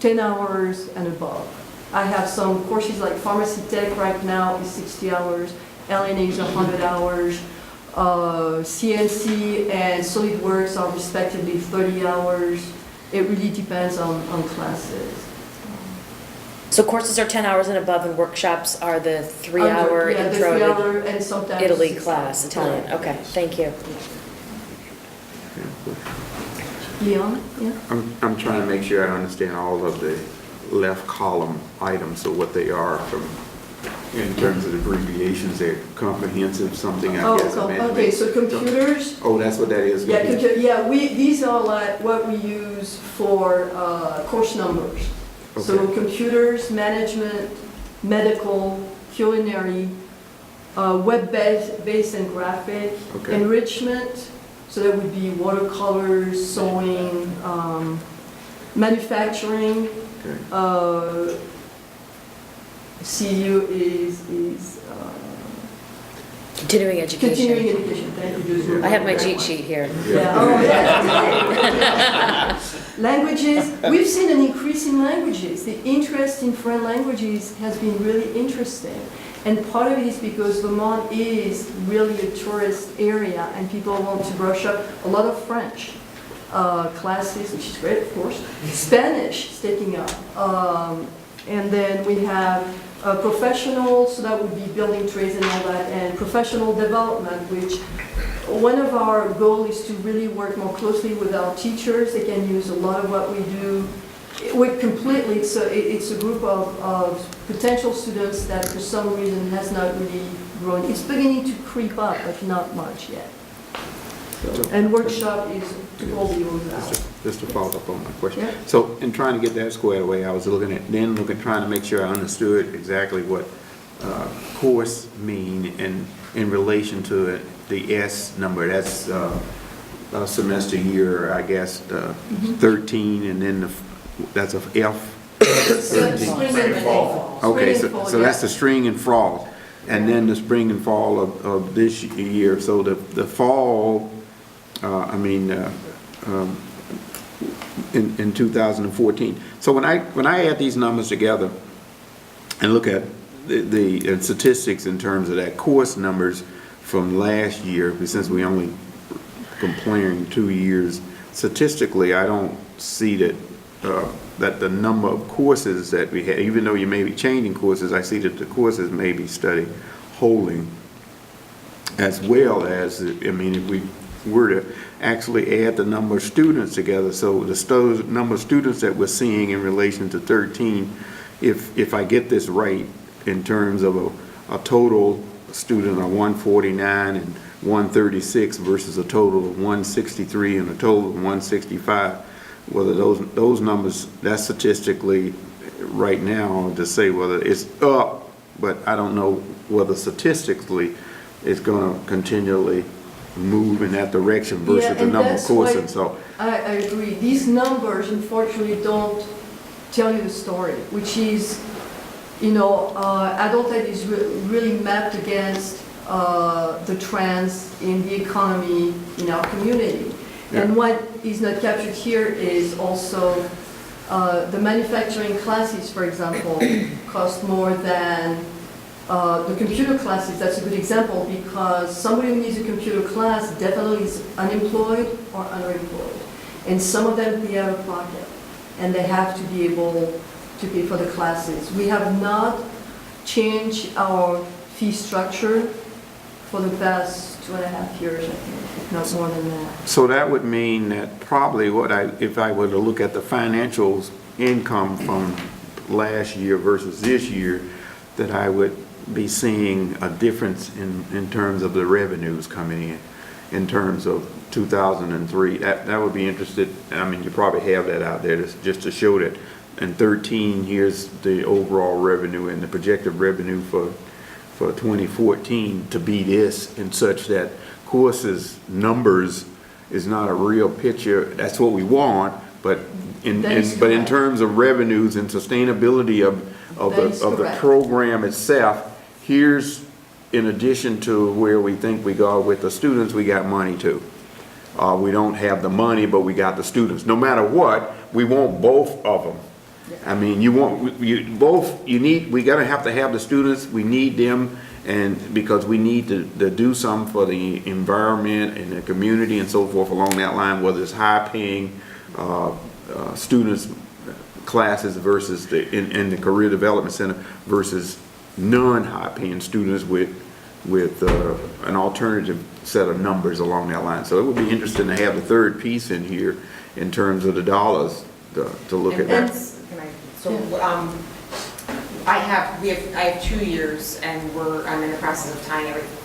10 hours and above. I have some courses like Pharmacy Tech right now is 60 hours, LNA is 100 hours, CNC and SolidWorks are respectively 30 hours. It really depends on classes. So courses are 10 hours and above, and workshops are the 3-hour Yeah, the intro 3 to hour and sometimes Italy 6 class, hours. Italian. Okay, thank you. Leon, yeah? I'm trying to make sure I understand all of the left column items of what they are from, in terms of abbreviations. They're comprehensive, something I guess. Okay, so computers. Oh, that's what that is. Yeah, these are like what we use for course numbers. So Okay. computers, management, medical, culinary, web-based and graphic, Okay. enrichment, so that would be watercolors, sewing, manufacturing. Okay. CU is Continuing education. continuing education. Thank you, Josie. I have my cheat sheet here. Yeah, oh, yeah. Languages, we've seen an increase in languages. The interest in foreign languages has been really interesting. And part of it is because Vermont is really a tourist area and people want to brush up a lot of French classes, which is great, of course. Spanish is taking up. And then we have professional, so that would be building trades and all that, and professional development, which one of our goals is to really work more closely with our teachers. They can use a lot of what we do. It's a group of potential students that for some reason has not really grown. It's beginning to creep up, but not much yet. And workshop is to roll the old out. Just to follow up on my question. Yeah. So in trying to get that squared away, I was trying to make sure I understood exactly what course mean in relation to the S number. That's semester year, I guess, 13, and then that's a F. Spring and fall. Okay, Spring and fall, so that's the spring and fall, and then the spring and fall of this year. So the fall, in 2014. So when I add these numbers together and look at the statistics in terms of that course numbers from last year, since we only comparing 2 years, statistically, I don't see that the number of courses that we had, even though you may be changing courses, I see that the courses may be holding, as well as, if we were to actually add the number of students together, so the number of students that we're seeing in relation to 13, if I get this right in terms of a total student of 149 and 136 versus a total of 163 and a total of 165, whether those numbers, that's statistically right now to say whether it's up, but I don't know whether statistically it's going to continually move in that direction versus the number of courses. So I agree. These numbers, unfortunately, don't tell you the story, which is, adult ed is really mapped against the trends in the economy in our community. Yeah. And what is not captured here is also the manufacturing classes, for example, cost more than the computer classes. That's a good example because somebody who needs a computer class definitely is unemployed or underemployed. And some of them pay out of pocket and they have to be able to pay for the classes. We have not changed our fee structure for the past 2.5 years, I think, if not more than that. So that would mean that probably if I were to look at the financials income from last year versus this year, that I would be seeing a difference in terms of the revenues coming in terms of 2003. That would be interested, I mean, you probably have that out there just to show that in 13, here's the overall revenue and the projected revenue for 2014 to be this, and such that courses numbers is not a real picture. That's what we want, but in terms of revenues and sustainability of the program itself, here's, in addition to where we think we go with the students, we got money too. We don't have the money, but we got the students. No matter what, we want both of them. I mean, we gotta have to have the students, we need them, and because we need to do something for the environment and the community and so forth along that line, whether it's high-paying students classes versus in the Career Development Center versus non-high-paying students with an alternative set of numbers along that line. So it would be interesting to have the third piece in here in terms of the dollars to look at that. I have 2 years, and I'm in the process of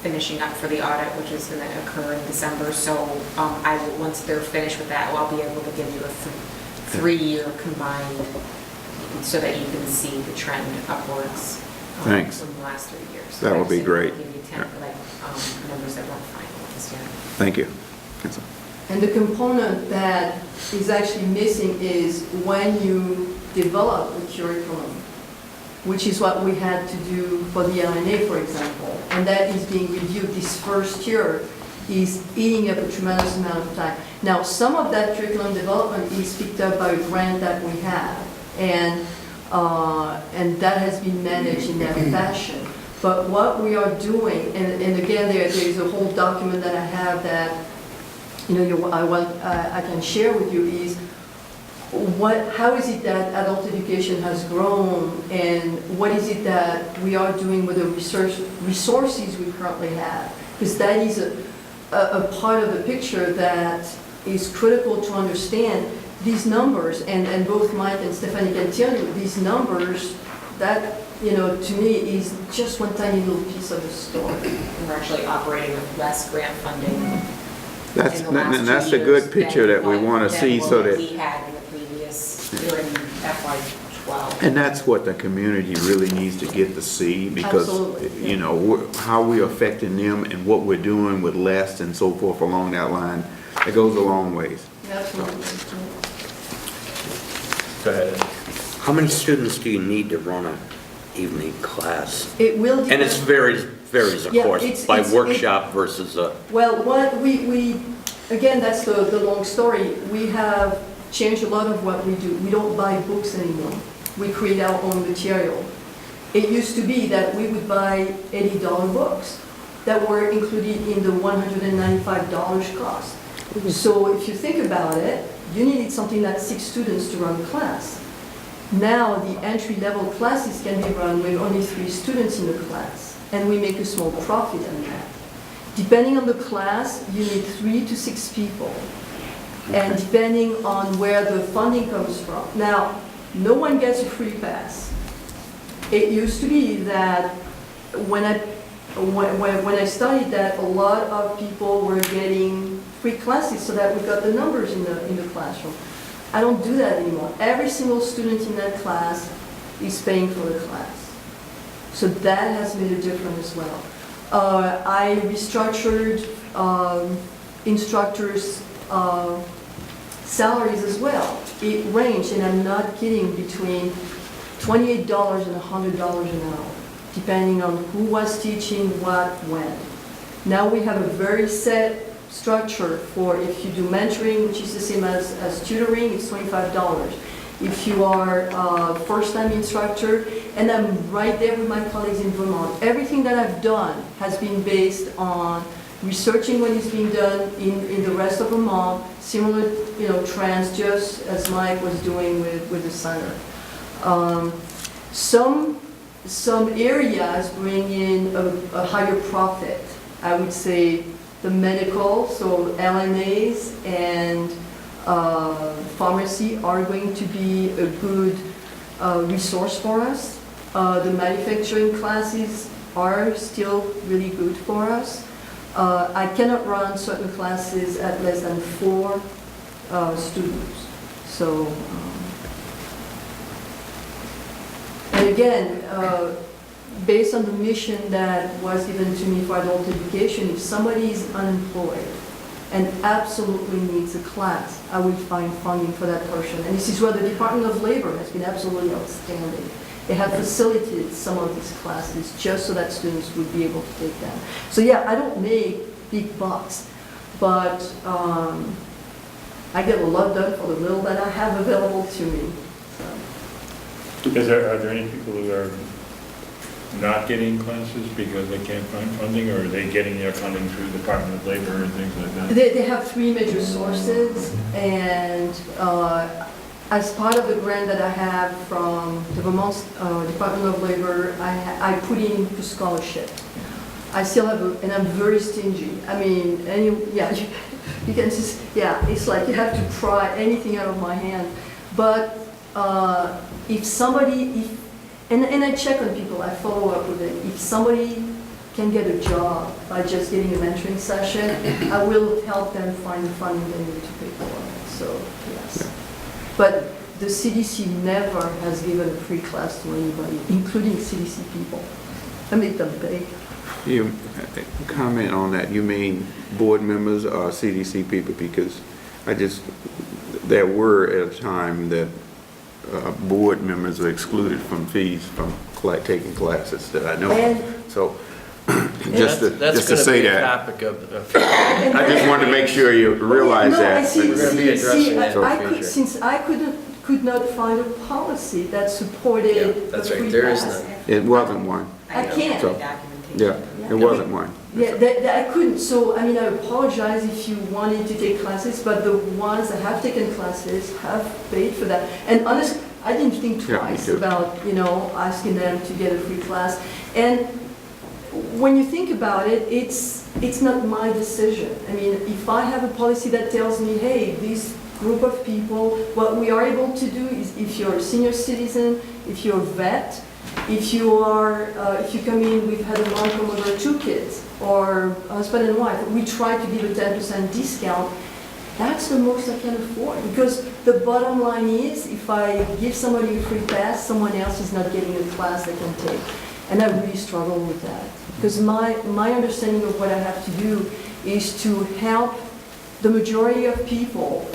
finishing up for the audit, which is going to occur in December. So once they're finished with that, I'll be able to give you a 3-year combined, so that you can see the trend upwards. Thanks. From the last 3 years. That would be great. I'll give you 10 numbers that weren't final this year. Thank you. And the component that is actually missing is when you develop a curriculum, which is what we had to do for the LNA, for example, and that is being reviewed this first year, is eating up a tremendous amount of time. Now, some of that curriculum development is picked up by a grant that we have, and that has been managed in that fashion. But what we are doing, and again, there's a whole document that I have that I can share with you, is how is it that adult education has grown, and what is it that we are doing with the resources we currently have? Because that is a part of the picture that is critical to understand. These numbers, and both Mike and Stephanie can tell you, these numbers, that, to me, is just one tiny little piece of the story. We're actually operating with less grant funding. That's a good picture that we want to see, so that we had in the previous, during FY12. And that's what the community really needs to get to see, because how we're affecting them and what we're doing with less and so forth along that line, it goes a long ways. Absolutely. Go ahead. How many students do you need to run an evening class? It will depend. And it varies of course, by workshop versus a... Well, what we again, that's the long story. We have changed a lot of what we do. We don't buy books anymore. We create our own material. It used to be that we would buy $80 books that were included in the $195 cost. So if you think about it, you needed something like 6 students to run a class. Now the entry-level classes can be run with only 3 students in the class, and we make a small profit on that. Depending on the class, you need 3 to 6 people, and depending on where the funding comes from. Now, no one gets a free pass. It used to be that when I studied that, a lot of people were getting free classes so that we got the numbers in the classroom. I don't do that anymore. Every single student in that class is paying for the class. So that has made a difference as well. I restructured instructors' salaries as well. It ranged, and I'm not kidding, between $28 and $100 an hour, depending on who was teaching what when. Now we have a very set structure for if you do mentoring, which is the same as tutoring, it's $25. If you are a first-time instructor, and I'm right there with my colleagues in Vermont, everything that I've done has been based on researching what is being done in the rest of Vermont, similar trends, just as Mike was doing with the center. Some areas bring in a higher profit. I would say the medical, so LNAs and Pharmacy are going to be a good resource for us. The manufacturing classes are still really good for us. I cannot run certain classes at less than 4 students. So, and again, based on the mission that was given to me for adult education, if somebody is unemployed and absolutely needs a class, I will find funding for that person. And this is where the Department of Labor has been absolutely outstanding. They have facilitated some of these classes just so that students would be able to take them. So yeah, I don't make big bucks, but I get a lot done for the little that I have available to me. So. Are there any people who are not getting classes because they can't find funding, or are they getting their funding through the Department of Labor and things like that? They have 3 major sources, and as part of the grant that I have from the Vermont Department of Labor, I put in for scholarship. I still have, and I'm very stingy. I mean, you can just, it's like you have to pry anything out of my hand. But if somebody, and I check on people, I follow up with it. If somebody can get a job by just getting a mentoring session, I will help them find the funding they need to pay for it. So, yes. But the CDC never has given a free class to anybody, including CDC people. I make them pay. You comment on that. You mean board members or CDC people? Because there were at a time that board members are excluded from fees from taking classes that I know of. So just to say that. That's going to be a topic of I just wanted to make sure you realize that. We're going to be addressing that in the future. Since I could not find a policy that supported the that's free right. There is class. none. It wasn't one. I can't. So, yeah, it wasn't one. Yeah, that I couldn't. So, I mean, I apologize if you wanted to take classes, but the ones that have taken classes have paid for that. And honestly, I didn't think twice about, asking them to get a free class. And when you think about it, it's not my decision. I mean, if I have a policy that tells me, hey, this group of people, what we are able to do is, if you're a senior citizen, if you're a vet, if you come in, we've had a mom come over 2 kids, or husband and wife, we try to give a 10% discount. That's the most I can afford, because the bottom line is, if I give somebody a free pass, someone else is not getting a class they can take. And I really struggle with that, because my understanding of what I have to do is to help the majority of people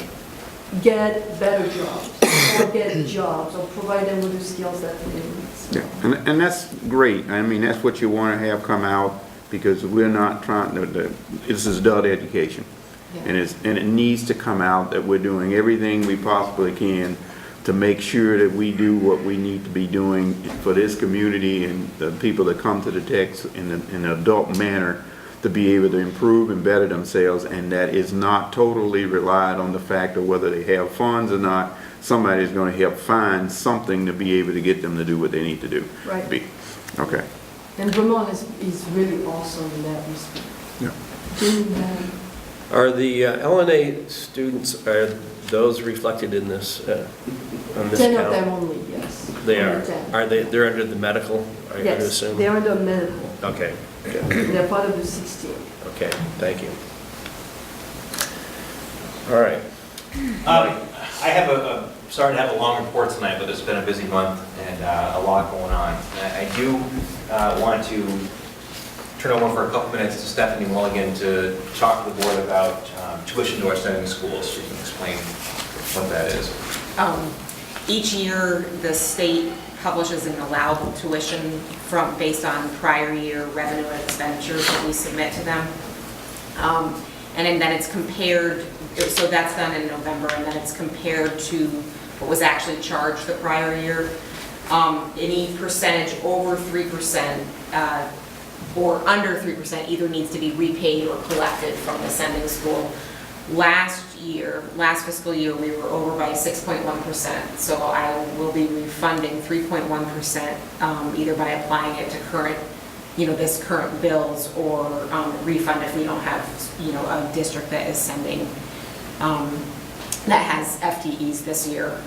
get better jobs, or get jobs, or provide them with the skills that they need. So. Yeah, and that's great. I mean, that's what you want to have come out, because we're not trying to, this is adult education. Yeah. And it needs to come out that we're doing everything we possibly can to make sure that we do what we need to be doing for this community and the people that come to the techs in an adult manner, to be able to improve and better themselves, and that is not totally relied on the fact of whether they have funds or not. Somebody's going to help find something to be able to get them to do what they need to do. Right. Okay. And Vermont is really awesome in that respect. Yeah. Are the LNA students, are those reflected in this, on this 10 count? of them only, yes. They are. 10. Are they? They're under the medical, I would Yes, assume? they're under medical. Okay. Good. They're part of the 16. Okay, thank you. All right. I have sorry to have a long report tonight, but it's been a busy month and a lot going on. I do want to turn over for a couple minutes to Stephanie Mulligan to talk to the board about tuition to our sending schools. She can explain what that is. Each year, the state publishes an allowable tuition based on prior year revenue and expenditures that we submit to them. And then it's compared, so that's done in November, and then it's compared to what was actually charged the prior year. Any percentage over 3% or under 3% either needs to be repaid or collected from the sending school. Last fiscal year, we were over by 6.1%, so I will be refunding 3.1% either by applying it to current, this current bills, or refund if we don't have, a district that is sending that has FTEs this year.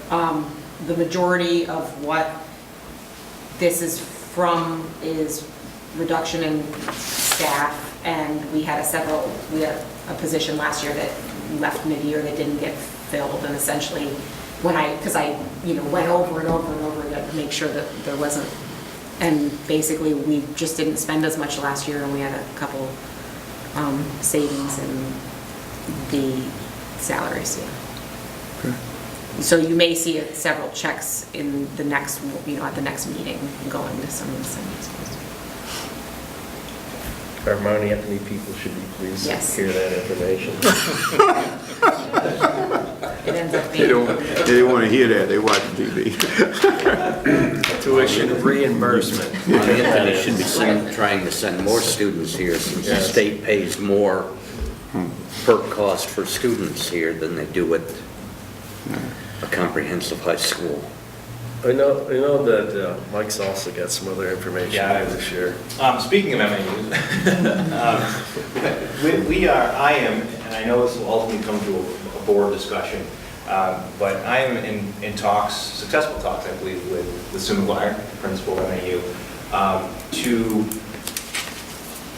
The majority of what this is from is reduction in staff, and we had a position last year that left mid-year that didn't get filled, and essentially because I went over and over and over again to make sure that there wasn't, and basically we just didn't spend as much last year, and we had a couple savings in the salaries, yeah. So you may see several checks in the next, at the next meeting going to some of the Sunday schools. Our Mount Anthony people should be pleased to Yes. hear that information. It ends up They being. don't want to hear that, they watch TV. Tuition reimbursement. Mount Anthony should be trying to send more students here, since the Yes. state pays more per cost for students here than they do at a comprehensive high school. I know that Mike's also got some other information Yeah. to share. Speaking of MAUs, I am, and I know this will ultimately come to a board discussion, but I am in talks, successful talks, I believe, with Sue McGuire, principal of MAU, to,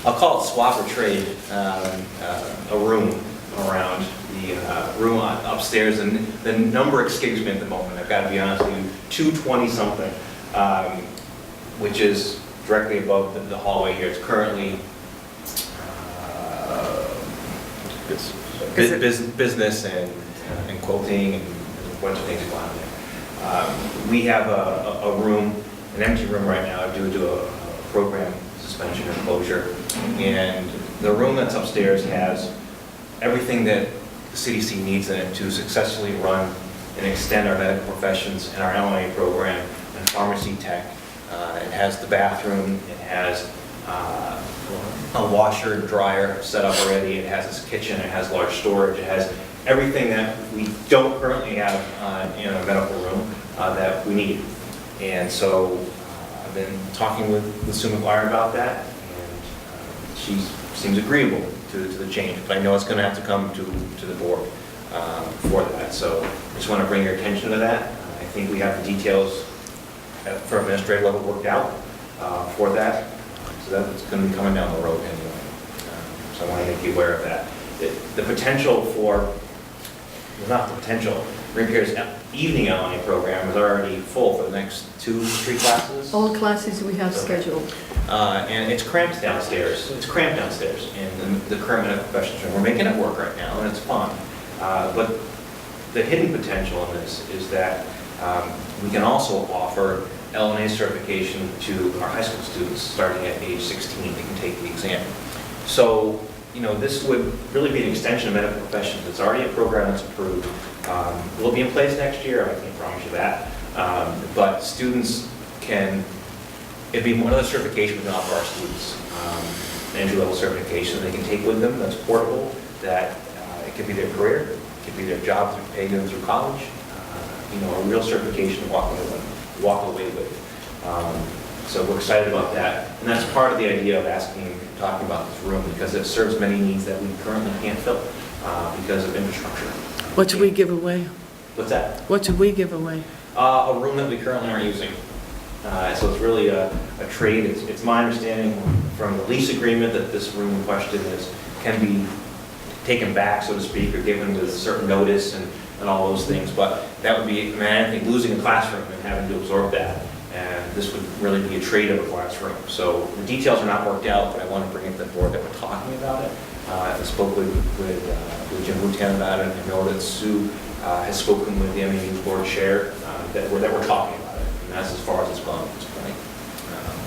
I'll call it swap or trade, a room around the room upstairs, and the number escapes me at the moment. I've got to be honest with you, 220-something, which is directly above the hallway here. It's currently business and quilting and a bunch of things going on there. We have a room, an empty room right now due to a program suspension or closure, and the room that's upstairs has everything that the CDC needs in it to successfully run and extend our medical professions and our LMA program and pharmacy tech. It has the bathroom, it has a washer and dryer set up already, it has its kitchen, it has large storage, it has everything that we don't currently have in a medical room that we need. And so I've been talking with Sue McGuire about that, and she seems agreeable to the change, but I know it's going to have to come to the board for that. So I just want to bring your attention to that. I think we have the details for administrative level worked out for that. So that's going to be coming down the road anyway. So I want to make you aware of that. The potential for, not the potential, Green Pierre's evening LMA program is already full for the next 2-3 classes. All classes we have scheduled. And it's cramped downstairs. It's cramped downstairs in the current medical professionals room. We're making it work right now, and it's fun. But the hidden potential in this is that we can also offer LNA certification to our high school students starting at age 16. They can take the exam. So, this would really be an extension of medical professions. It's already a program that's approved. Will be in place next year, I can promise you that. But students can, it'd be one of the certifications we can offer our students, an entry-level certification they can take with them that's portable, that it could be their career, it could be their job through paying them through college, a real certification to walk away with. So we're excited about that. And that's part of the idea of talking about this room, because it serves many needs that we currently can't fill because of infrastructure. What should we give away? What's that? What should we give away? A room that we currently aren't using. So it's really a trade. It's my understanding from the lease agreement that this room in question can be taken back, so to speak, or given with a certain notice and all those things. But that would be, I think, losing a classroom and having to absorb that. And this would really be a trade of a classroom. So the details are not worked out, but I want to bring it to the board that we're talking about it. I spoke with Jim Boutin about it, and I know that Sue has spoken with the MAU board chair that we're talking about it. And that's as far as it's gone at this point.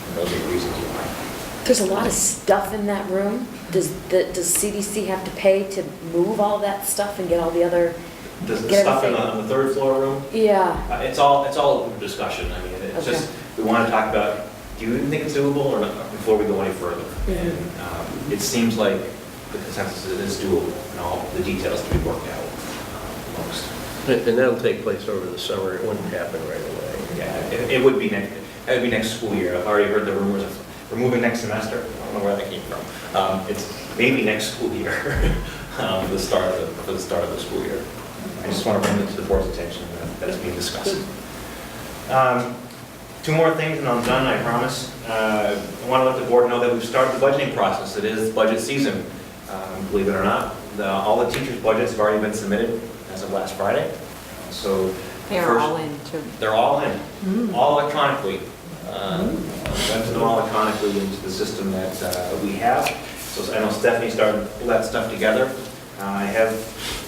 And those are the reasons why. There's a lot of stuff in that room. Does CDC have to pay to move all that stuff and get all the other? The Get stuff everything. on the third floor room, Yeah. it's all open discussion. I mean, it's Okay. just, we want to talk about, do you think it's doable or not, before we go any further? And it seems like the consensus is it's doable, and all the details to be worked out amongst. And that'll take place over the summer. It wouldn't happen right away. Yeah, it would be next school year. I've already heard the rumors of we're moving next semester. I don't know where that came from. It's maybe next school year, for the start of the school year. I just want to bring it to the board's attention that it's being discussed. Two more things and I'm done, I promise. I want to let the board know that we've started the budgeting process. It is budget season, believe it or not. All the teachers' budgets have already been submitted as of last Friday. So They're all in too. they're all in, all electronically. We entered them all electronically into the system that we have. So I know Stephanie started to pull that stuff together. I have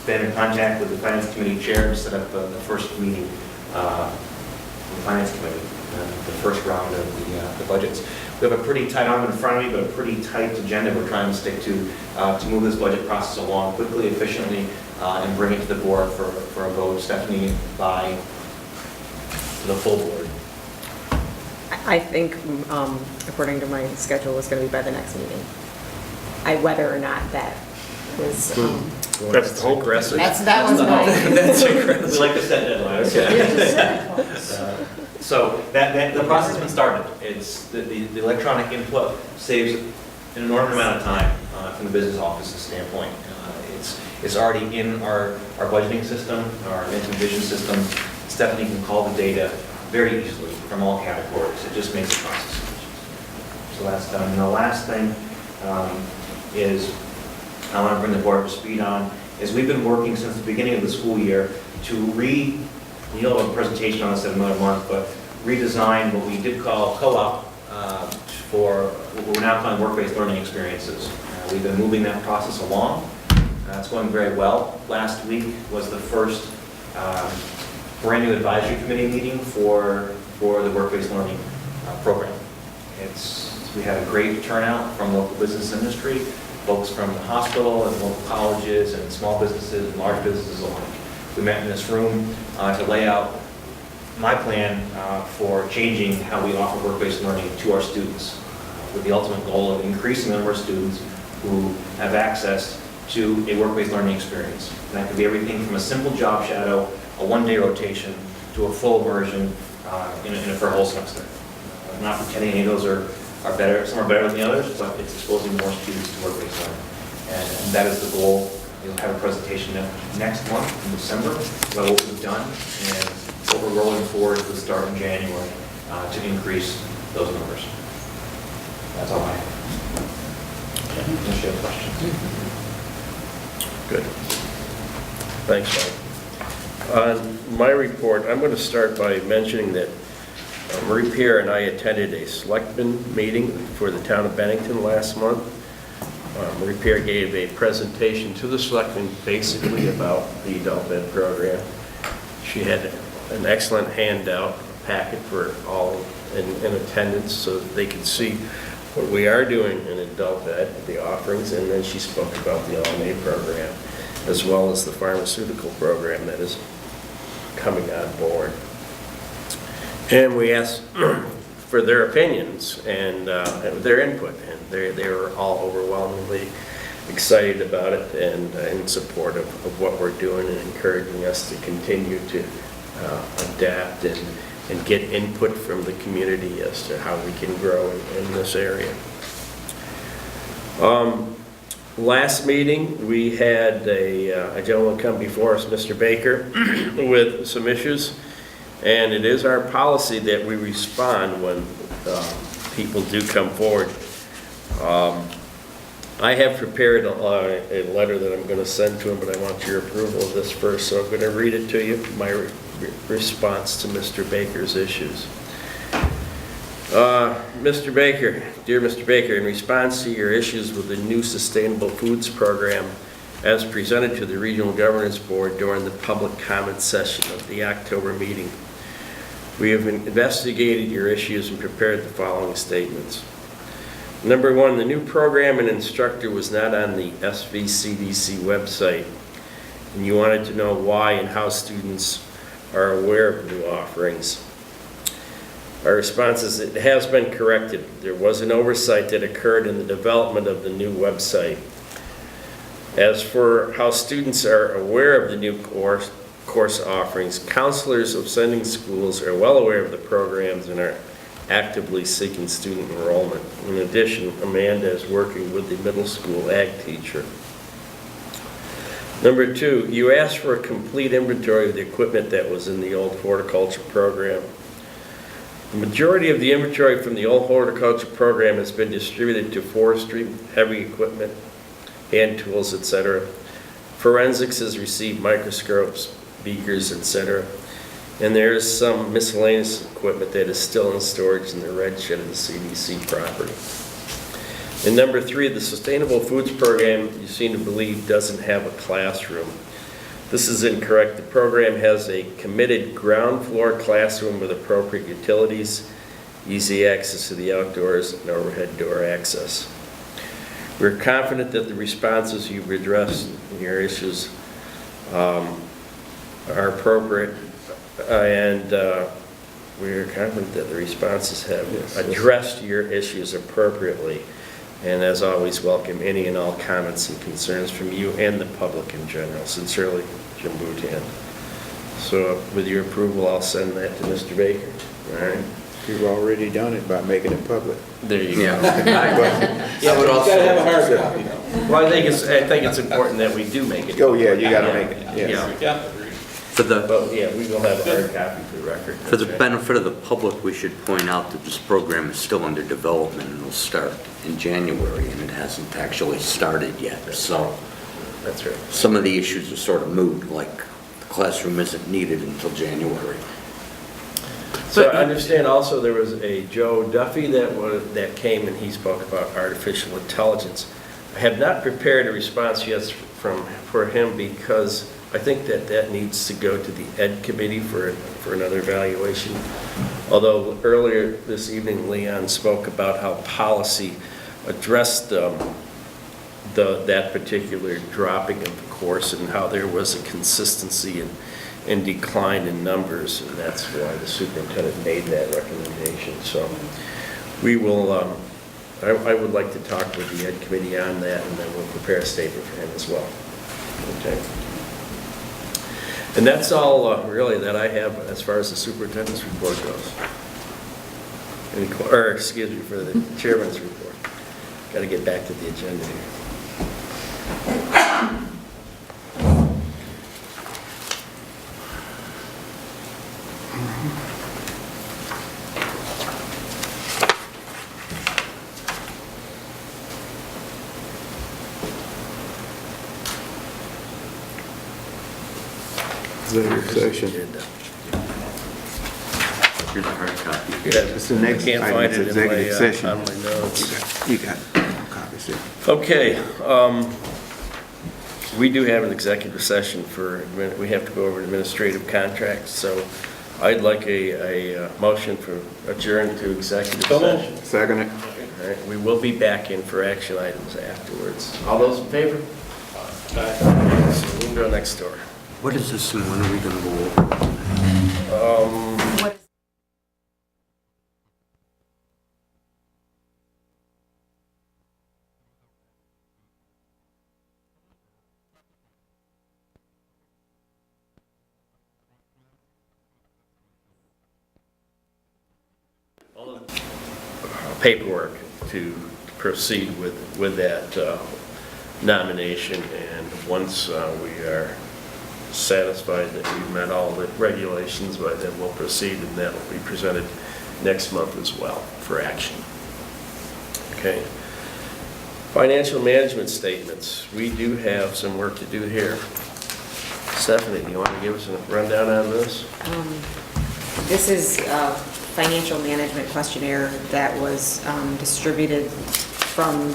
been in contact with the Finance Committee Chair to set up the first meeting with the Finance Committee, the first round of the budgets. We have a pretty tight, I'm in front of me, but a pretty tight agenda we're trying to stick to move this budget process along quickly, efficiently, and bring it to the board for a vote. Stephanie, by the full board. I think, according to my schedule, it's going to be by the next meeting. Whether or not that was, That's the whole aggressive. that was mine. That's aggressive. We like to set deadlines. So the process has been started. It's, the electronic input saves an enormous amount of time from the business office's standpoint. It's already in our budgeting system, our Bennington vision system. Stephanie can call the data very easily from all categories. It just makes the process efficient. So that's done. And the last thing is, I want to bring the board up to speed on, is we've been working since the beginning of the school year to you'll have a presentation on this in another month, but redesign what we did call co-op for what we're now calling work-based learning experiences. We've been moving that process along. It's going very well. Last week was the first brand new advisory committee meeting for the work-based learning program. We had a great turnout from local business industry, folks from the hospital and local colleges and small businesses and large businesses alike. We met in this room to lay out my plan for changing how we offer work-based learning to our students, with the ultimate goal of increasing the number of students who have access to a work-based learning experience. And that could be everything from a simple job shadow, a one-day rotation, to a full immersion for a whole semester. Not pretending any of those are better, some are better than the others, but it's exposing more students to work-based learning. And that is the goal. You'll have a presentation next month in December about what we've done and what we're rolling forward to start in January to increase those numbers. That's all I have. Unless you have questions. Good. Thanks, Mike. On my report, I'm going to start by mentioning that Marie Pierre and I attended a selectmen meeting for the town of Bennington last month. Marie Pierre gave a presentation to the selectmen basically about the adult ed program. She had an excellent handout, a packet for all in attendance so that they could see what we are doing in adult ed, the offerings, and then she spoke about the LMA program as well as the pharmaceutical program that is coming on board. And we asked for their opinions and their input, and they were all overwhelmingly excited about it and in support of what we're doing and encouraging us to continue to adapt and get input from the community as to how we can grow in this area. Last meeting, we had a gentleman come before us, Mr. Baker, with some issues. And it is our policy that we respond when people do come forward. I have prepared a letter that I'm going to send to him, but I want your approval of this first, so I'm going to read it to you, my response to Mr. Baker's issues. Mr. Baker, dear Mr. Baker, in response to your issues with the new Sustainable Foods Program as presented to the Regional Governance Board during the public comment session of the October meeting, we have investigated your issues and prepared the following statements. Number one, the new program and instructor was not on the CDC website, and you wanted to know why and how students are aware of new offerings. Our response is it has been corrected. There was an oversight that occurred in the development of the new website. As for how students are aware of the new course offerings, counselors of sending schools are well aware of the programs and are actively seeking student enrollment. In addition, Amanda is working with the middle school ag teacher. Number 2, you asked for a complete inventory of the equipment that was in the old horticulture program. The majority of the inventory from the old horticulture program has been distributed to forestry, heavy equipment, hand tools, etc. Forensics has received microscopes, beakers, etc. And there is some miscellaneous equipment that is still in storage in the red shed of the CDC property. And number 3, the Sustainable Foods Program, you seem to believe, doesn't have a classroom. This is incorrect. The program has a committed ground floor classroom with appropriate utilities, easy access to the outdoors, and overhead door access. We're confident that the responses you've addressed in your issues are appropriate, and we're confident that the responses have addressed your issues appropriately. And as always, welcome any and all comments and concerns from you and the public in general. Sincerely, Jim Boutin. So with your approval, I'll send that to Mr. Baker. All right. You've already done it by making it public. There you go. Yeah, but you gotta have a hard copy though. Well, I think it's important that we do make it. Oh, yeah, you gotta make it, yes. Yeah. For the, But yeah, we will have a hard copy for the record. for the benefit of the public, we should point out that this program is still under development and will start in January, and it hasn't actually started yet. So That's right. some of the issues are sort of moot, like the classroom isn't needed until January. So I understand also there was a Joe Duffy that came and he spoke about artificial intelligence. I have not prepared a response yet for him because I think that needs to go to the Ed Committee for another evaluation. Although earlier this evening, Leon spoke about how policy addressed that particular dropping of the course and how there was a consistency and decline in numbers, and that's why the superintendent made that recommendation. So we will, I would like to talk with the Ed Committee on that, and then we'll prepare a statement for him as well. Okay. And that's all really that I have as far as the superintendent's report goes. Excuse me, for the chairman's report. Got to get back to the agenda here. Executive session. Here's a hard copy. It's the next I can't item, find it's it in executive my, session. on my notes. You got copies there. Okay, we do have an executive session we have to go over administrative contracts, so I'd like a motion for adjourn to executive session. Second it. All right, we will be back in for action items afterwards. All those in favor? Aye. So we can go next door. What is this and when are we going to go over? What is paperwork to proceed with that nomination, and once we are satisfied that we've met all the regulations, but then we'll proceed, and that will be presented next month as well for action. Okay. Financial management statements. We do have some work to do here. Stephanie, you want to give us a rundown on this? This is a financial management questionnaire that was distributed from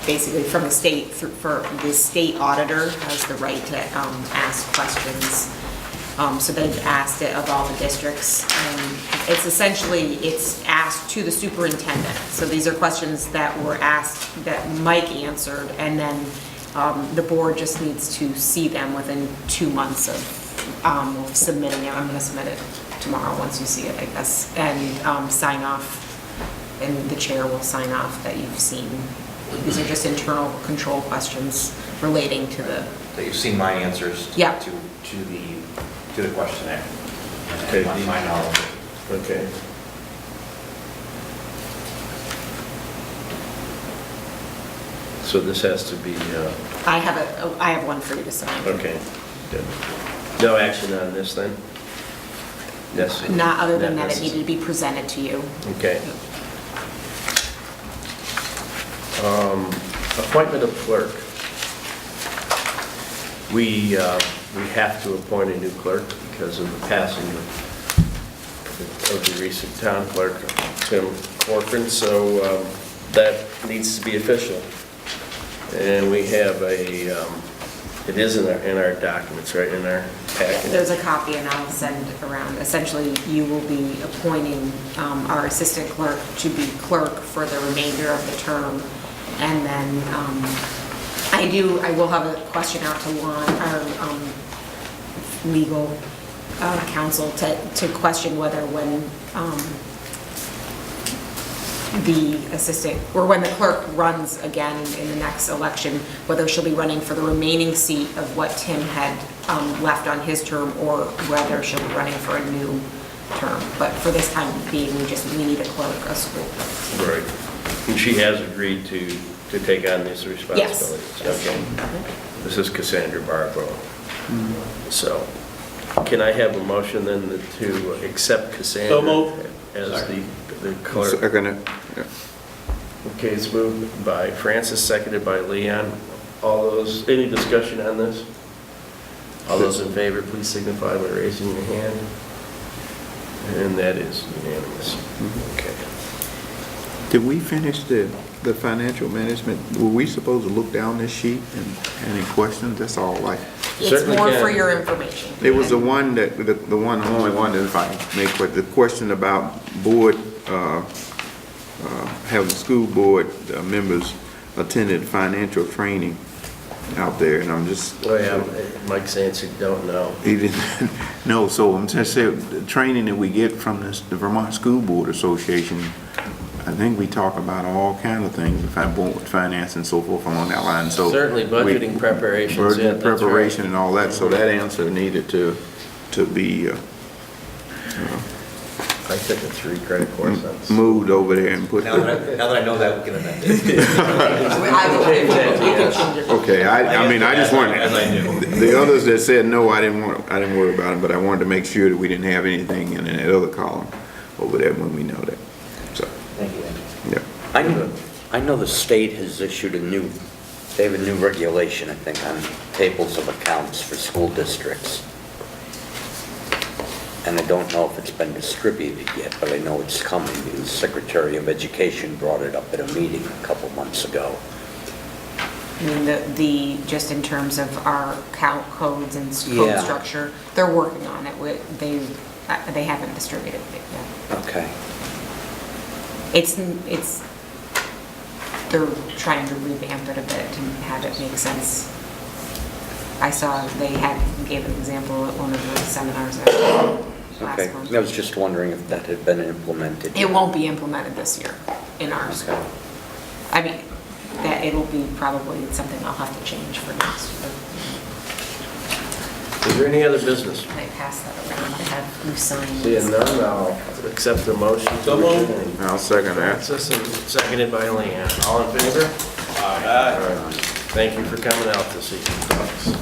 basically from the state, for the state auditor has the right to ask questions. So they've asked it of all the districts. It's asked to the superintendent. So these are questions that were asked that Mike answered, and then the board just needs to see them within 2 months of submitting it. I'm going to submit it tomorrow once you see it, I guess, and sign off, and the chair will sign off that you've seen. These are just internal control questions relating to the... That you've seen my answers Yeah. to the questionnaire. Okay. My knowledge. Okay. So this has to be, I have one for you to sign. okay, good. No action on this then? Yes. Not other than Not that it needed to be presented to you. Okay. Appointment of clerk. We have to appoint a new clerk because of the passing of the recent town clerk, Tim Corcoran, so that needs to be official. And we have it is in our documents, right, in our packet? There's a copy and I'll send around. Essentially, you will be appointing our assistant clerk to be clerk for the remainder of the term. And then I will have a question out to Juan, our legal counsel, to question whether when the assistant, or when the clerk runs again in the next election, whether she'll be running for the remaining seat of what Tim had left on his term, or whether she'll be running for a new term. But for this time being, we need a clerk, a school clerk. Right. And she has agreed to take on these responsibilities? Yes. Okay. This is Cassandra Barbaro. So, can I have a motion then to accept Cassandra So moved. as the clerk? Second it. Yeah. Okay, it's moved by Francis, seconded by Leon. Any discussion on this? All those in favor, please signify by raising your hand. And that is unanimous. Okay. Did we finish the financial management? Were we supposed to look down this sheet and any questions? That's all, like, It's Certainly more can. for your information. it was the one that, the only one that if I make, but the question about board, having school board members attended financial training out there, and I'm just. Oh, yeah, Mike's answered, don't know. He didn't know, so I'm just saying, the training that we get from the Vermont School Board Association, I think we talk about all kind of things, finance and so forth along that line, so. Certainly budgeting preparations, yeah, Budget that's right. preparation and all that, so that answer needed to be I took a 3 credit course on this. moved over there and put. Now that I know that, we can amend it. You can change it. Okay, I mean, I just wanted, As I do. the others that said no, I didn't worry about them, but I wanted to make sure that we didn't have anything in that other column over there when we know that, so, Thank you. yeah. I know the state has issued they have a new regulation, I think, on tables of accounts for school districts. And I don't know if it's been distributed yet, but I know it's coming. The Secretary of Education brought it up at a meeting a couple months ago. I mean, just in terms of our count codes and code Yeah. structure, they're working on it. They haven't distributed it yet. Okay. They're trying to revamp it a bit to have it make sense. I saw gave an example at one of the seminars last Okay. month. I was just wondering if that had been implemented. It won't be implemented this year in our school. I mean, that it'll be probably something I'll have to change for next year. Is there any other business? Can I pass that around to have you sign? Seeing none, I'll accept the motion. So moved. I'll second that. Francis, and seconded by Leanne. All in favor? Aye. Thank you for coming out this evening, folks.